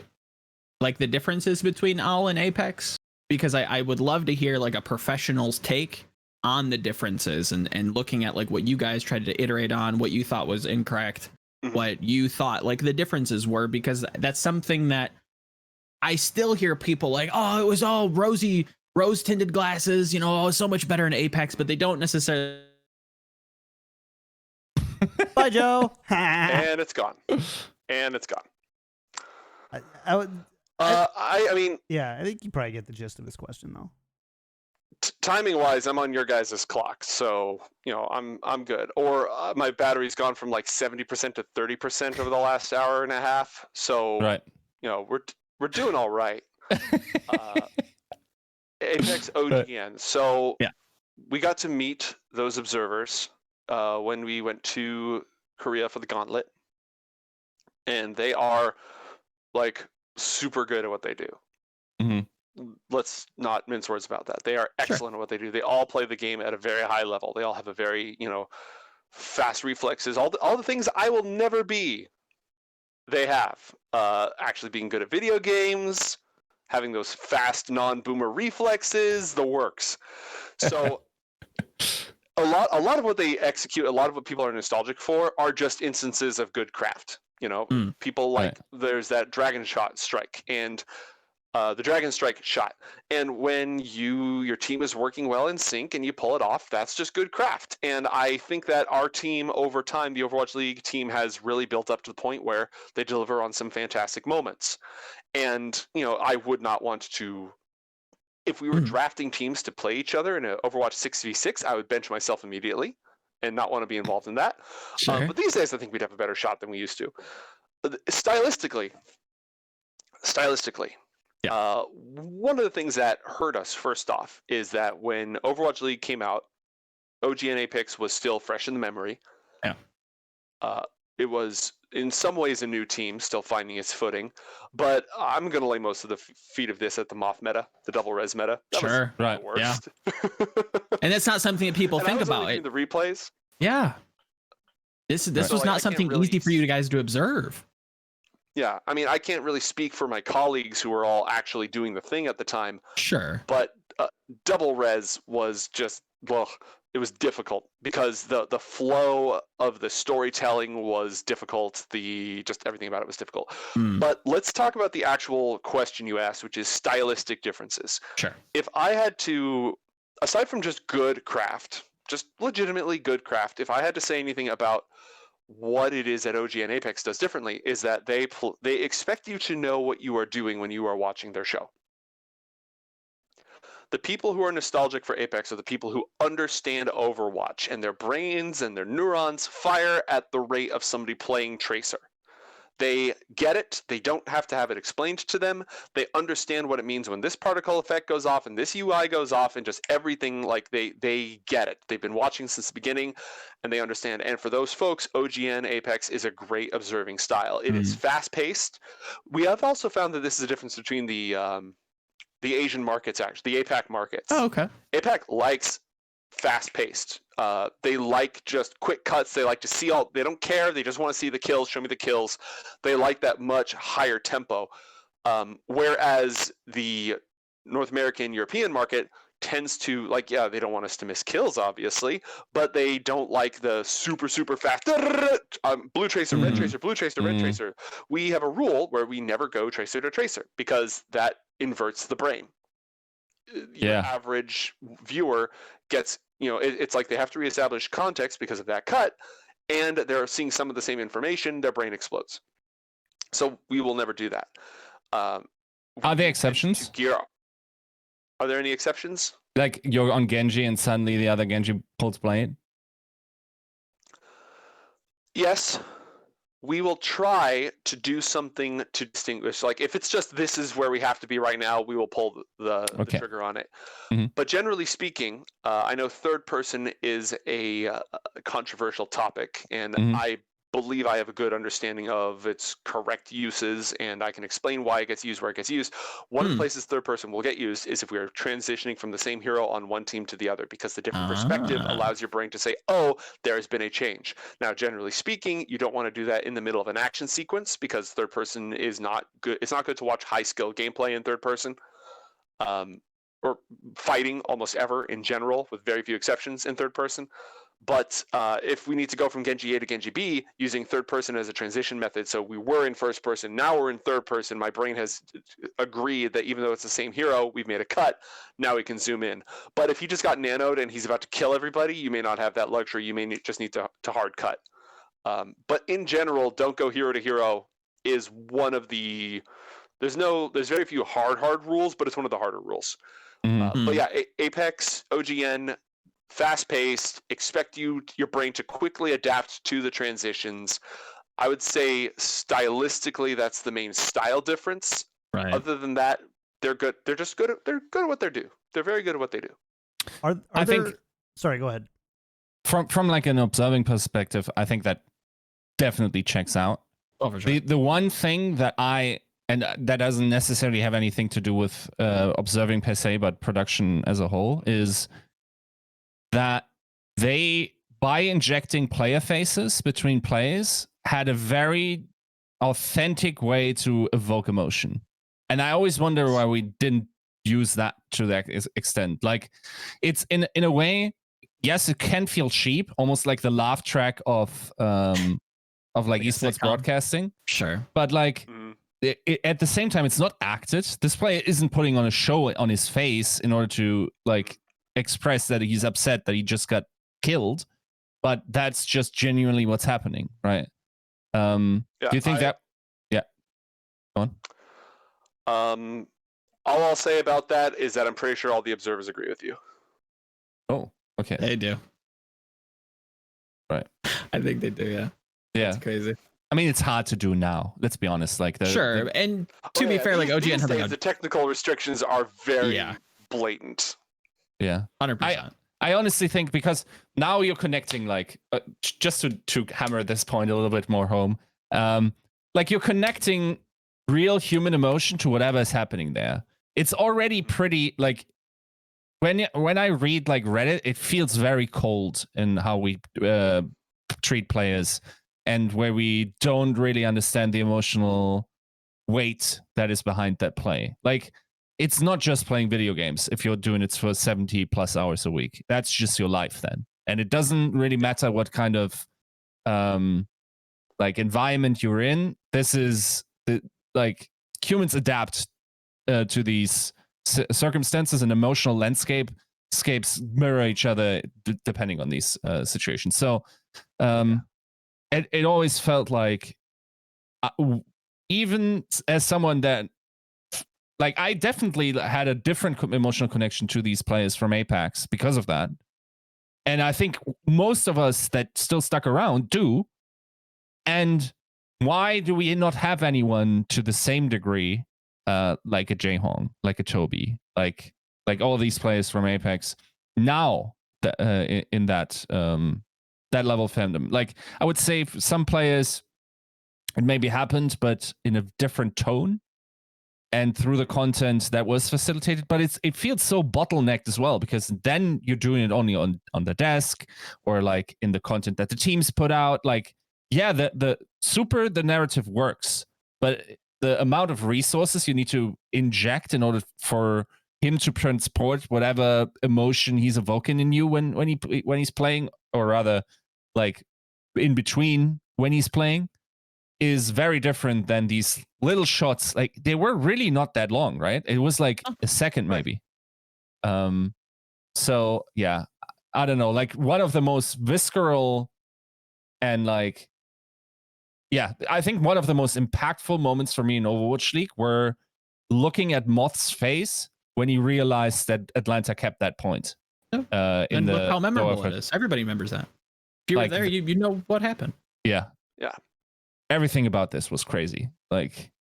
like the differences between OWL and Apex? Because I would love to hear like a professional's take on the differences and looking at like what you guys tried to iterate on, what you thought was incorrect, what you thought like the differences were, because that's something that I still hear people like, oh, it was all rose tinted glasses, you know, oh, so much better in Apex, but they don't necessarily. Bye, Joe. And it's gone. And it's gone. I mean, yeah, I think you probably get the gist of this question though. Timing wise, I'm on your guys' clock, so you know I'm good. Or my battery's gone from like 70% to 30% over the last hour and a half. So Right. you know we're doing all right. Apex OGN. So yeah, we got to meet those observers when we went to Korea for the Gauntlet, and they are like super good at what they do. Let's not mince words about that. They are excellent at what they do. They all play the game at a very high level. They all have a very, fast reflexes. All the things I will never be. They have actually being good at video games, having those fast non-boomer reflexes, the works. So a lot of what they execute, a lot of what people are nostalgic for, are just instances of good craft. People like there's that Dragon Shot strike and. The Dragon Strike shot. And when your team is working well in sync and you pull it off, that's just good craft. And I think that our team over time, the Overwatch League team, has really built up to the point where they deliver on some fantastic moments. And, I would not want to, if we were drafting teams to play each other in an Overwatch 6v6, I would bench myself immediately and not want to be involved in that. Sure. But these days, I think we'd have a better shot than we used to. Stylistically, yeah. One of the things that hurt us first off is that when Overwatch League came out, OGN Apex was still fresh in the memory. Yeah. It was in some ways a new team, still finding its footing. But I'm going to lay most of the feet of this at the Moth meta, the double res meta. That sure. was Right. the worst. Yeah. And that's not something that people think about. The replays. Yeah. This was not something easy for you guys to observe. Yeah, I mean, I can't really speak for my colleagues who were all actually doing the thing at the time. Sure. But double res was just, it was difficult because the flow of the storytelling was difficult. Just everything about it was difficult. But let's talk about the actual question you asked, which is stylistic differences. Sure. If I had to, aside from just good craft, just legitimately good craft, if I had to say anything about what it is that OGN Apex does differently, is that they expect you to know what you are doing when you are watching their show. The people who are nostalgic for Apex are the people who understand Overwatch, and their brains and their neurons fire at the rate of somebody playing Tracer. They get it. They don't have to have it explained to them. They understand what it means when this particle effect goes off and this UI goes off and just everything. Like they get it. They've been watching since the beginning and they understand. And for those folks, OGN Apex is a great observing style. It is fast paced. We have also found that this is a difference between the Asian markets, actually, the APAC markets. Oh, okay. APAC likes fast paced. They like just quick cuts. They like to see they don't care. They just want to see the kills. Show me the kills. They like that much higher tempo. Whereas the North American, European market tends to they don't want us to miss kills, obviously, but they don't like the super, super fast blue tracer, red tracer, blue tracer, red tracer. We have a rule where we never go tracer to tracer because that inverts the brain. Your average viewer gets, it's like they have to reestablish context because of that cut, and they're seeing some of the same information, their brain explodes. So we will never do that. Are We there intend exceptions? to gear up. Are there any exceptions? Like you're on Genji and suddenly the other Genji pulls blade? Yes. We will try to do something to distinguish. Like if it's just this is where we have to be right now, we will pull the Okay. trigger on it. Mhm. But generally speaking, I know third person is a controversial topic, and Mhm. I believe I have a good understanding of its correct uses, and I can explain why it gets used where it gets used. One of the places third person will get used is if we are transitioning from the same hero on one team to the other, because the different perspective allows your brain to say, oh, there has been a change. Now, generally speaking, you don't want to do that in the middle of an action sequence because third person is not good. It's not good to watch high skill gameplay in third person. Or fighting almost ever in general, with very few exceptions in third person. But if we need to go from Genji A to Genji B using third person as a transition method, so we were in first person, now we're in third person, my brain has agreed that even though it's the same hero, we've made a cut, now we can zoom in. But if he just got nanoed and he's about to kill everybody, you may not have that luxury. You may just need to hard cut. But in general, don't go hero to hero is one of the... There's very few hard rules, but it's one of the harder rules. But yeah, Apex, OGN, fast-paced, expect your brain to quickly adapt to the transitions. I would say stylistically, that's the main style difference. Right. Other than that, they're good. They're just good. They're good at what they do. They're very good at what they do. I think. Sorry, go ahead. From like an observing perspective, I think that definitely checks out. Oh, for sure. The one thing that and that doesn't necessarily have anything to do with observing per se, but production as a whole, is that they, by injecting player faces between players, had a very authentic way to evoke emotion. And I always wonder why we didn't use that to that extent. Like, it's in a way, yes, it can feel cheap, almost like the laugh track of like esports broadcasting. Sure. But like, at the same time, it's not acted. This player isn't putting on a show on his face in order to like express that he's upset that he just got killed, but that's just genuinely what's happening, right? Do you think that? Yeah. Go on. All I'll say about that is that I'm pretty sure all the observers agree with you. Oh, okay. They do. Right. I think they do. Yeah. Yeah. That's crazy. I mean, it's hard to do now. Let's be honest. Like, and to be fair, like OGN has like the technical restrictions are very blatant. Yeah, 100%. I honestly think because now you're connecting, like, just to hammer this point a little bit more home, like you're connecting real human emotion to whatever is happening there. It's already pretty like when I read like Reddit, it feels very cold in how we treat players. And where we don't really understand the emotional weight that is behind that play. Like, it's not just playing video games if you're doing it for 70 plus hours a week. That's just your life then. And it doesn't really matter what kind of like environment you're in. This is like humans adapt to these circumstances, and emotional landscapes mirror each other depending on these situations. So it always felt like, even as someone that, like, I definitely had a different emotional connection to these players from Apex because of that. And I think most of us that still stuck around do. And why do we not have anyone to the same degree, like a Jaehong, like a Toby, like all these players from Apex now in that level of fandom? Like, I would say for some players it maybe happened, but in a different tone and through the content that was facilitated. But it feels so bottlenecked as well, because then you're doing it only on the desk or like in the content that the teams put out. Like, yeah, the narrative works, but the amount of resources you need to inject in order for him to transport whatever emotion he's evoking in you when he's playing, or rather like in between when he's playing, is very different than these little shots. Like, they were really not that long, right? It was like a second maybe. So yeah, I don't know, like one of the most visceral and like yeah, I think one of the most impactful moments for me in Overwatch League were looking at Moth's face when he realized that Atlanta kept that point. And look how memorable it is. Everybody remembers that. If you were there, you know what happened. Yeah. Yeah. Everything about this was crazy. Like,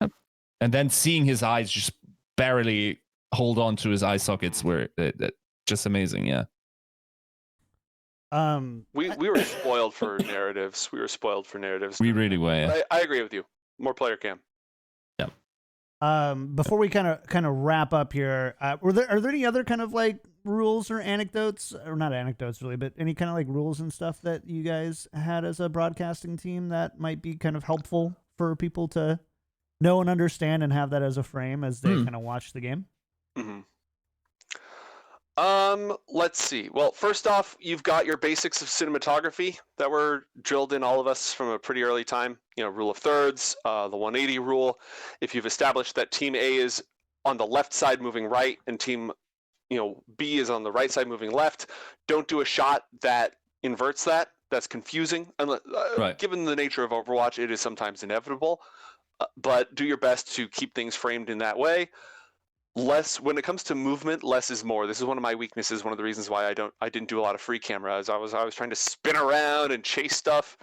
and then seeing his eyes just barely hold on to his eye sockets were just amazing. Yeah. We were spoiled for narratives. We were spoiled for narratives. We really were. Yeah. I agree with you. More player cam. Before we kind of wrap up here, are there any other kind of like rules or anecdotes, or not anecdotes really, but any kind of like rules and stuff that you guys had as a broadcasting team that might be kind of helpful for people to know and understand and have that as a frame as they kind of watch the game? Mm-hmm. Let's see. Well, first off, you've got your basics of cinematography that were drilled in all of us from a pretty early time. You know, rule of thirds, the 180 rule. If you've established that team A is on the left side moving right and team, B is on the right side moving left, don't do a shot that inverts that. That's confusing. Right. Given the nature of Overwatch, it is sometimes inevitable, but do your best to keep things framed in that way. When it comes to movement, less is more. This is one of my weaknesses. One of the reasons why I didn't do a lot of free camera is I was trying to spin around and chase stuff.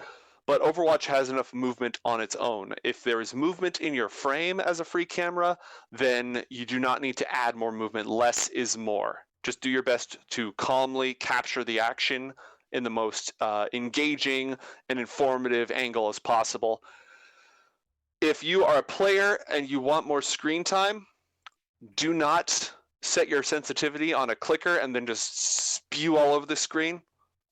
But Overwatch has enough movement on its own. If there is movement in your frame as a free camera, then you do not need to add more movement. Less is more. Just do your best to calmly capture the action in the most engaging and informative angle as possible. If you are a player and you want more screen time, do not set your sensitivity on a clicker and then just spew all over the screen.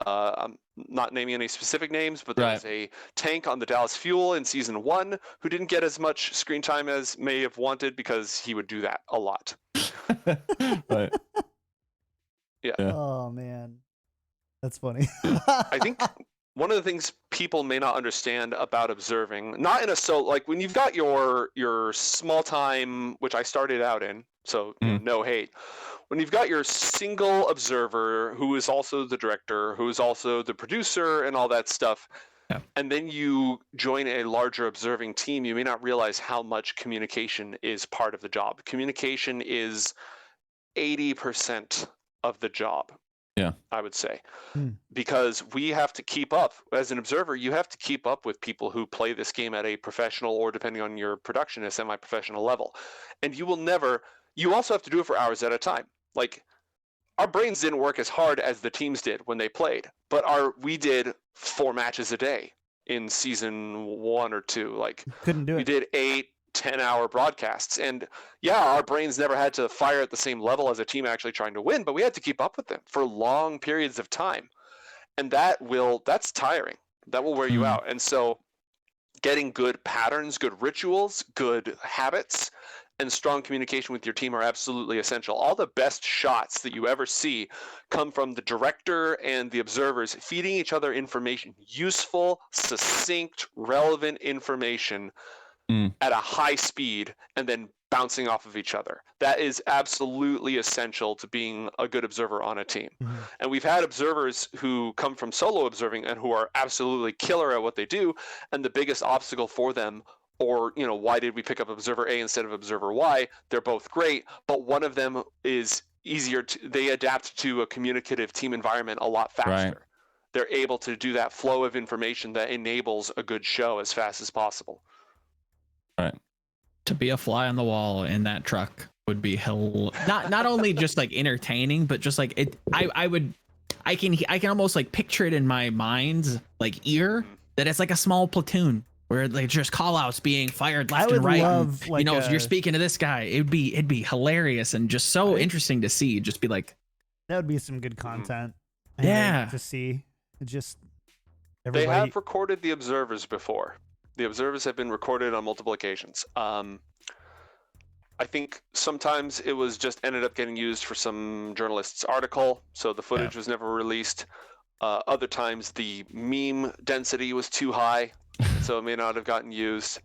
I'm not naming any specific names, but there was a tank on the Dallas Fuel in Season 1 who didn't get as much screen time as may have wanted because he would do that a lot. Right. Yeah. Oh, man. That's funny. I think one of the things people may not understand about observing, not in a like when you've got your small time, which I started out in, so no hate. When you've got your single observer who is also the director, who is also the producer and all that stuff, and then you join a larger observing team, you may not realize how much communication is part of the job. Communication is 80% of the job. Yeah, I would say, because we have to keep up as an observer. You have to keep up with people who play this game at a professional or, depending on your production, a semi-professional level. And you will never. You also have to do it for hours at a time. Like, our brains didn't work as hard as the teams did when they played, but we did 4 matches a day in Season 1 or 2. Like, couldn't do it. We did 8-10-hour broadcasts, and our brains never had to fire at the same level as a team actually trying to win, but we had to keep up with them for long periods of time, and that's tiring. That will wear you out. And so getting good patterns, good rituals, good habits, and strong communication with your team are absolutely essential. All the best shots that you ever see come from the director and the observers feeding each other information, useful, succinct, relevant information at a high speed, and then bouncing off of each other. That is absolutely essential to being a good observer on a team. And we've had observers who come from solo observing and who are absolutely killer at what they do, and the biggest obstacle for them, or why did we pick up observer A instead of observer Y? They're both great, but one of them is easier they adapt to a communicative team environment a lot faster. Right. They're able to do that flow of information that enables a good show as fast as possible. Right. To be a fly on the wall in that truck would be not only just like entertaining, but just like it. I can almost like picture it in my mind's like ear that it's like a small platoon where like just call outs being fired left and right. Love, and, if you're speaking to this guy, it'd be hilarious and just so interesting to see. Just be like, that would be some good content. To see. Just everybody. They have recorded the observers before. The observers have been recorded on multiple occasions. I think sometimes it was just ended up getting used for some journalist's article, so the footage was never released. Other times the meme density was too high, so it may not have gotten used.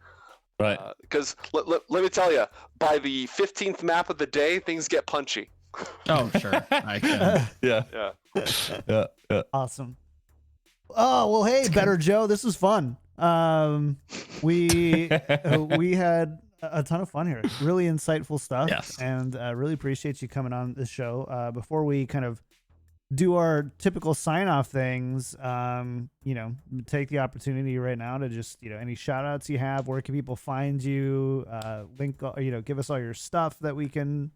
Right. Because let me tell you, by the 15th map of the day, things get punchy. Oh, sure. I can. Yeah. Awesome. Oh, well, hey, Better Joe, this was fun. We had a ton of fun here. Really insightful stuff. Yes. And really appreciate you coming on this show. Before we kind of do our typical sign-off things, take the opportunity right now to just, any shout-outs you have. Where can people find you? Link, give us all your stuff that we can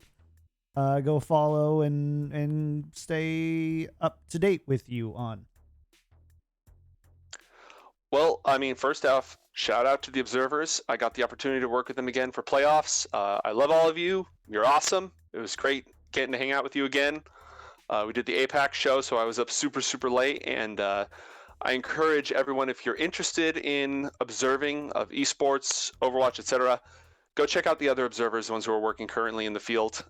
go follow and stay up to date with you on. Well, I mean, first off, shout out to the observers. I got the opportunity to work with them again for playoffs. I love all of you. You're awesome. It was great getting to hang out with you again. We did the APAC show, so I was up super, super late. And I encourage everyone, if you're interested in observing of esports, Overwatch, etc., go check out the other observers, the ones who are working currently in the field.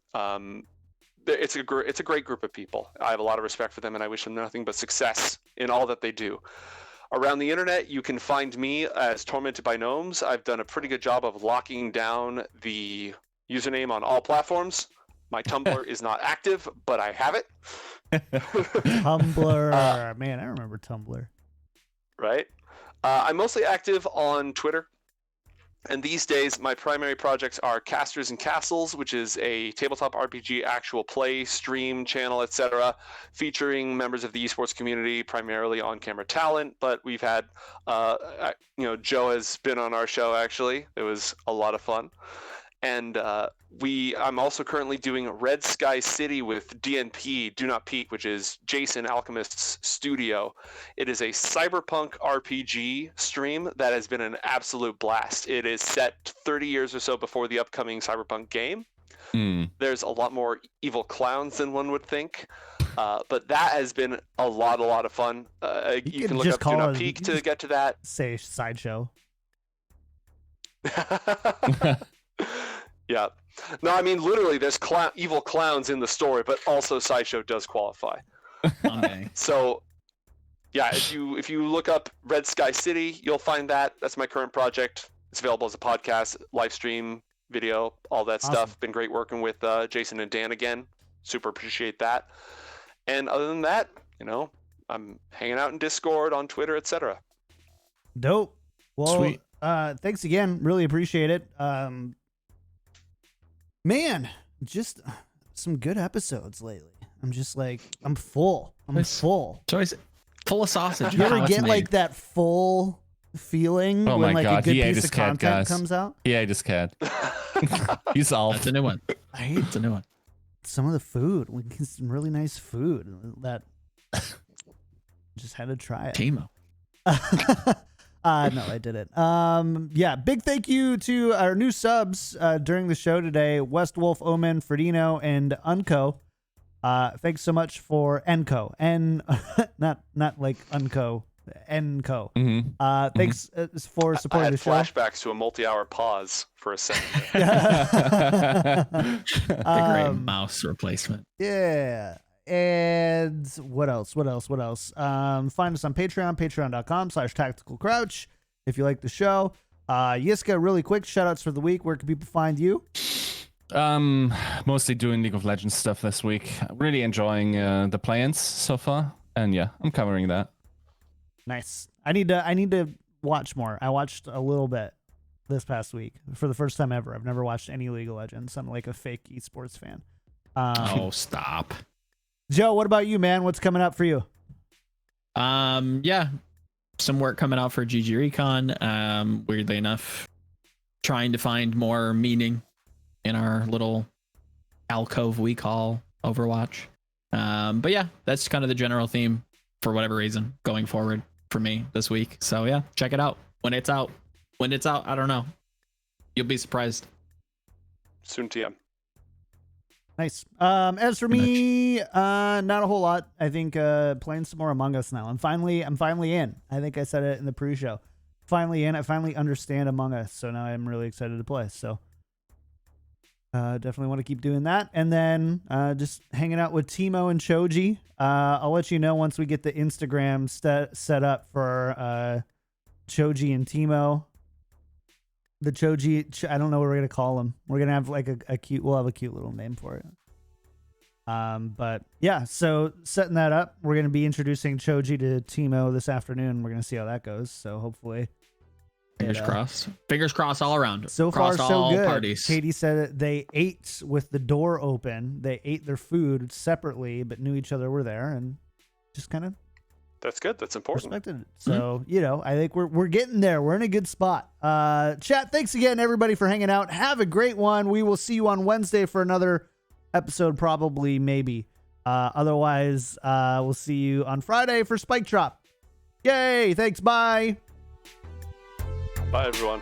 It's a great group of people. I have a lot of respect for them, and I wish them nothing but success in all that they do. Around the internet, you can find me as TrmntdByGnomes. I've done a pretty good job of locking down the username on all platforms. My Tumblr is not active, but I have it. Tumblr. Man, I remember Tumblr. Right? I'm mostly active on Twitter. And these days, my primary projects are Casters and Castles, which is a tabletop RPG actual play stream channel, etc., featuring members of the esports community, primarily on-camera talent. But we've had, Joe has been on our show, actually. It was a lot of fun. And I'm also currently doing Red Sky City with DNP, Do Not Peek, which is Jason Alchemist's studio. It is a cyberpunk RPG stream that has been an absolute blast. It is set 30 years or so before the upcoming cyberpunk game. There's a lot more evil clowns than one would think. But that has been a lot of fun. You can look up Do Not Peek to get to that. Say Sideshow. Yeah. No, I mean, literally, there's evil clowns in the story, but also Sideshow does qualify. Okay. So, yeah, if you look up Red Sky City, you'll find that. That's my current project. It's available as a podcast, live stream, video, all that stuff. Been great working with Jason and Dan again. Super appreciate that. And other than that, I'm hanging out in Discord, on Twitter, etc. Dope. Well, Sweet. Thanks again. Really appreciate it. Man, just some good episodes lately. I'm just like, I'm full. I'm full. Choice full of sausage. You ever get like that full feeling Oh when my like God. a good Yeah, I piece of just can't, content guys. comes out? Yeah, I just can't. He's off. That's a new one. I hate It's a new one. some of the food. We get some really nice food that just had to try it. Timo. No, I didn't. Yeah, big thank you to our new subs during the show today, West Wolf, Omen, Ferdino, and Unco. Thanks so much for Enco. Not like Unco, Enco. Thanks for supporting I had the show. flashbacks to a multi-hour pause for a second. The great mouse replacement. Yeah. And what else? Find us on Patreon, patreon.com/tacticalcrouch. If you like the show. Yiska, really quick, shout outs for the week. Where can people find you? Mostly doing League of Legends stuff this week. Really enjoying the play-ins so far. And yeah, I'm covering that. Nice. I need to watch more. I watched a little bit this past week for the first time ever. I've never watched any League of Legends. I'm like a fake esports fan. Oh, stop. Joe, what about you, man? What's coming up for you? Yeah, some work coming out for GG Recon. Weirdly enough, trying to find more meaning in our little alcove we call Overwatch. But yeah, that's kind of the general theme for whatever reason going forward for me this week. So yeah, check it out when it's out. When it's out, I don't know. You'll be surprised. Soon TM. Nice. As for me, not a whole lot. I think playing some more Among Us now. I'm finally in. I think I said it in the pre-show. Finally in. I finally understand Among Us, so now I'm really excited to play. So definitely want to keep doing that. And then just hanging out with Timo and Choji. I'll let you know once we get the Instagram set up for Choji and Timo. The Choji, I don't know what we're gonna call him. We're gonna have like we'll have a cute little name for it. But yeah, so setting that up, we're gonna be introducing Choji to Timo this afternoon. We're gonna see how that goes. So hopefully Fingers crossed. Fingers crossed all around. So far, Crossed so all good. parties. Katie said that they ate with the door open. They ate their food separately, but knew each other were there and just kind of That's good. That's important. respected it. So, I think we're getting there. We're in a good spot. Chat, thanks again, everybody, for hanging out. Have a great one. We will see you on Wednesday for another episode, probably, maybe. Otherwise, we'll see you on Friday for Spike Drop. Yay! Thanks. Bye. Bye, everyone.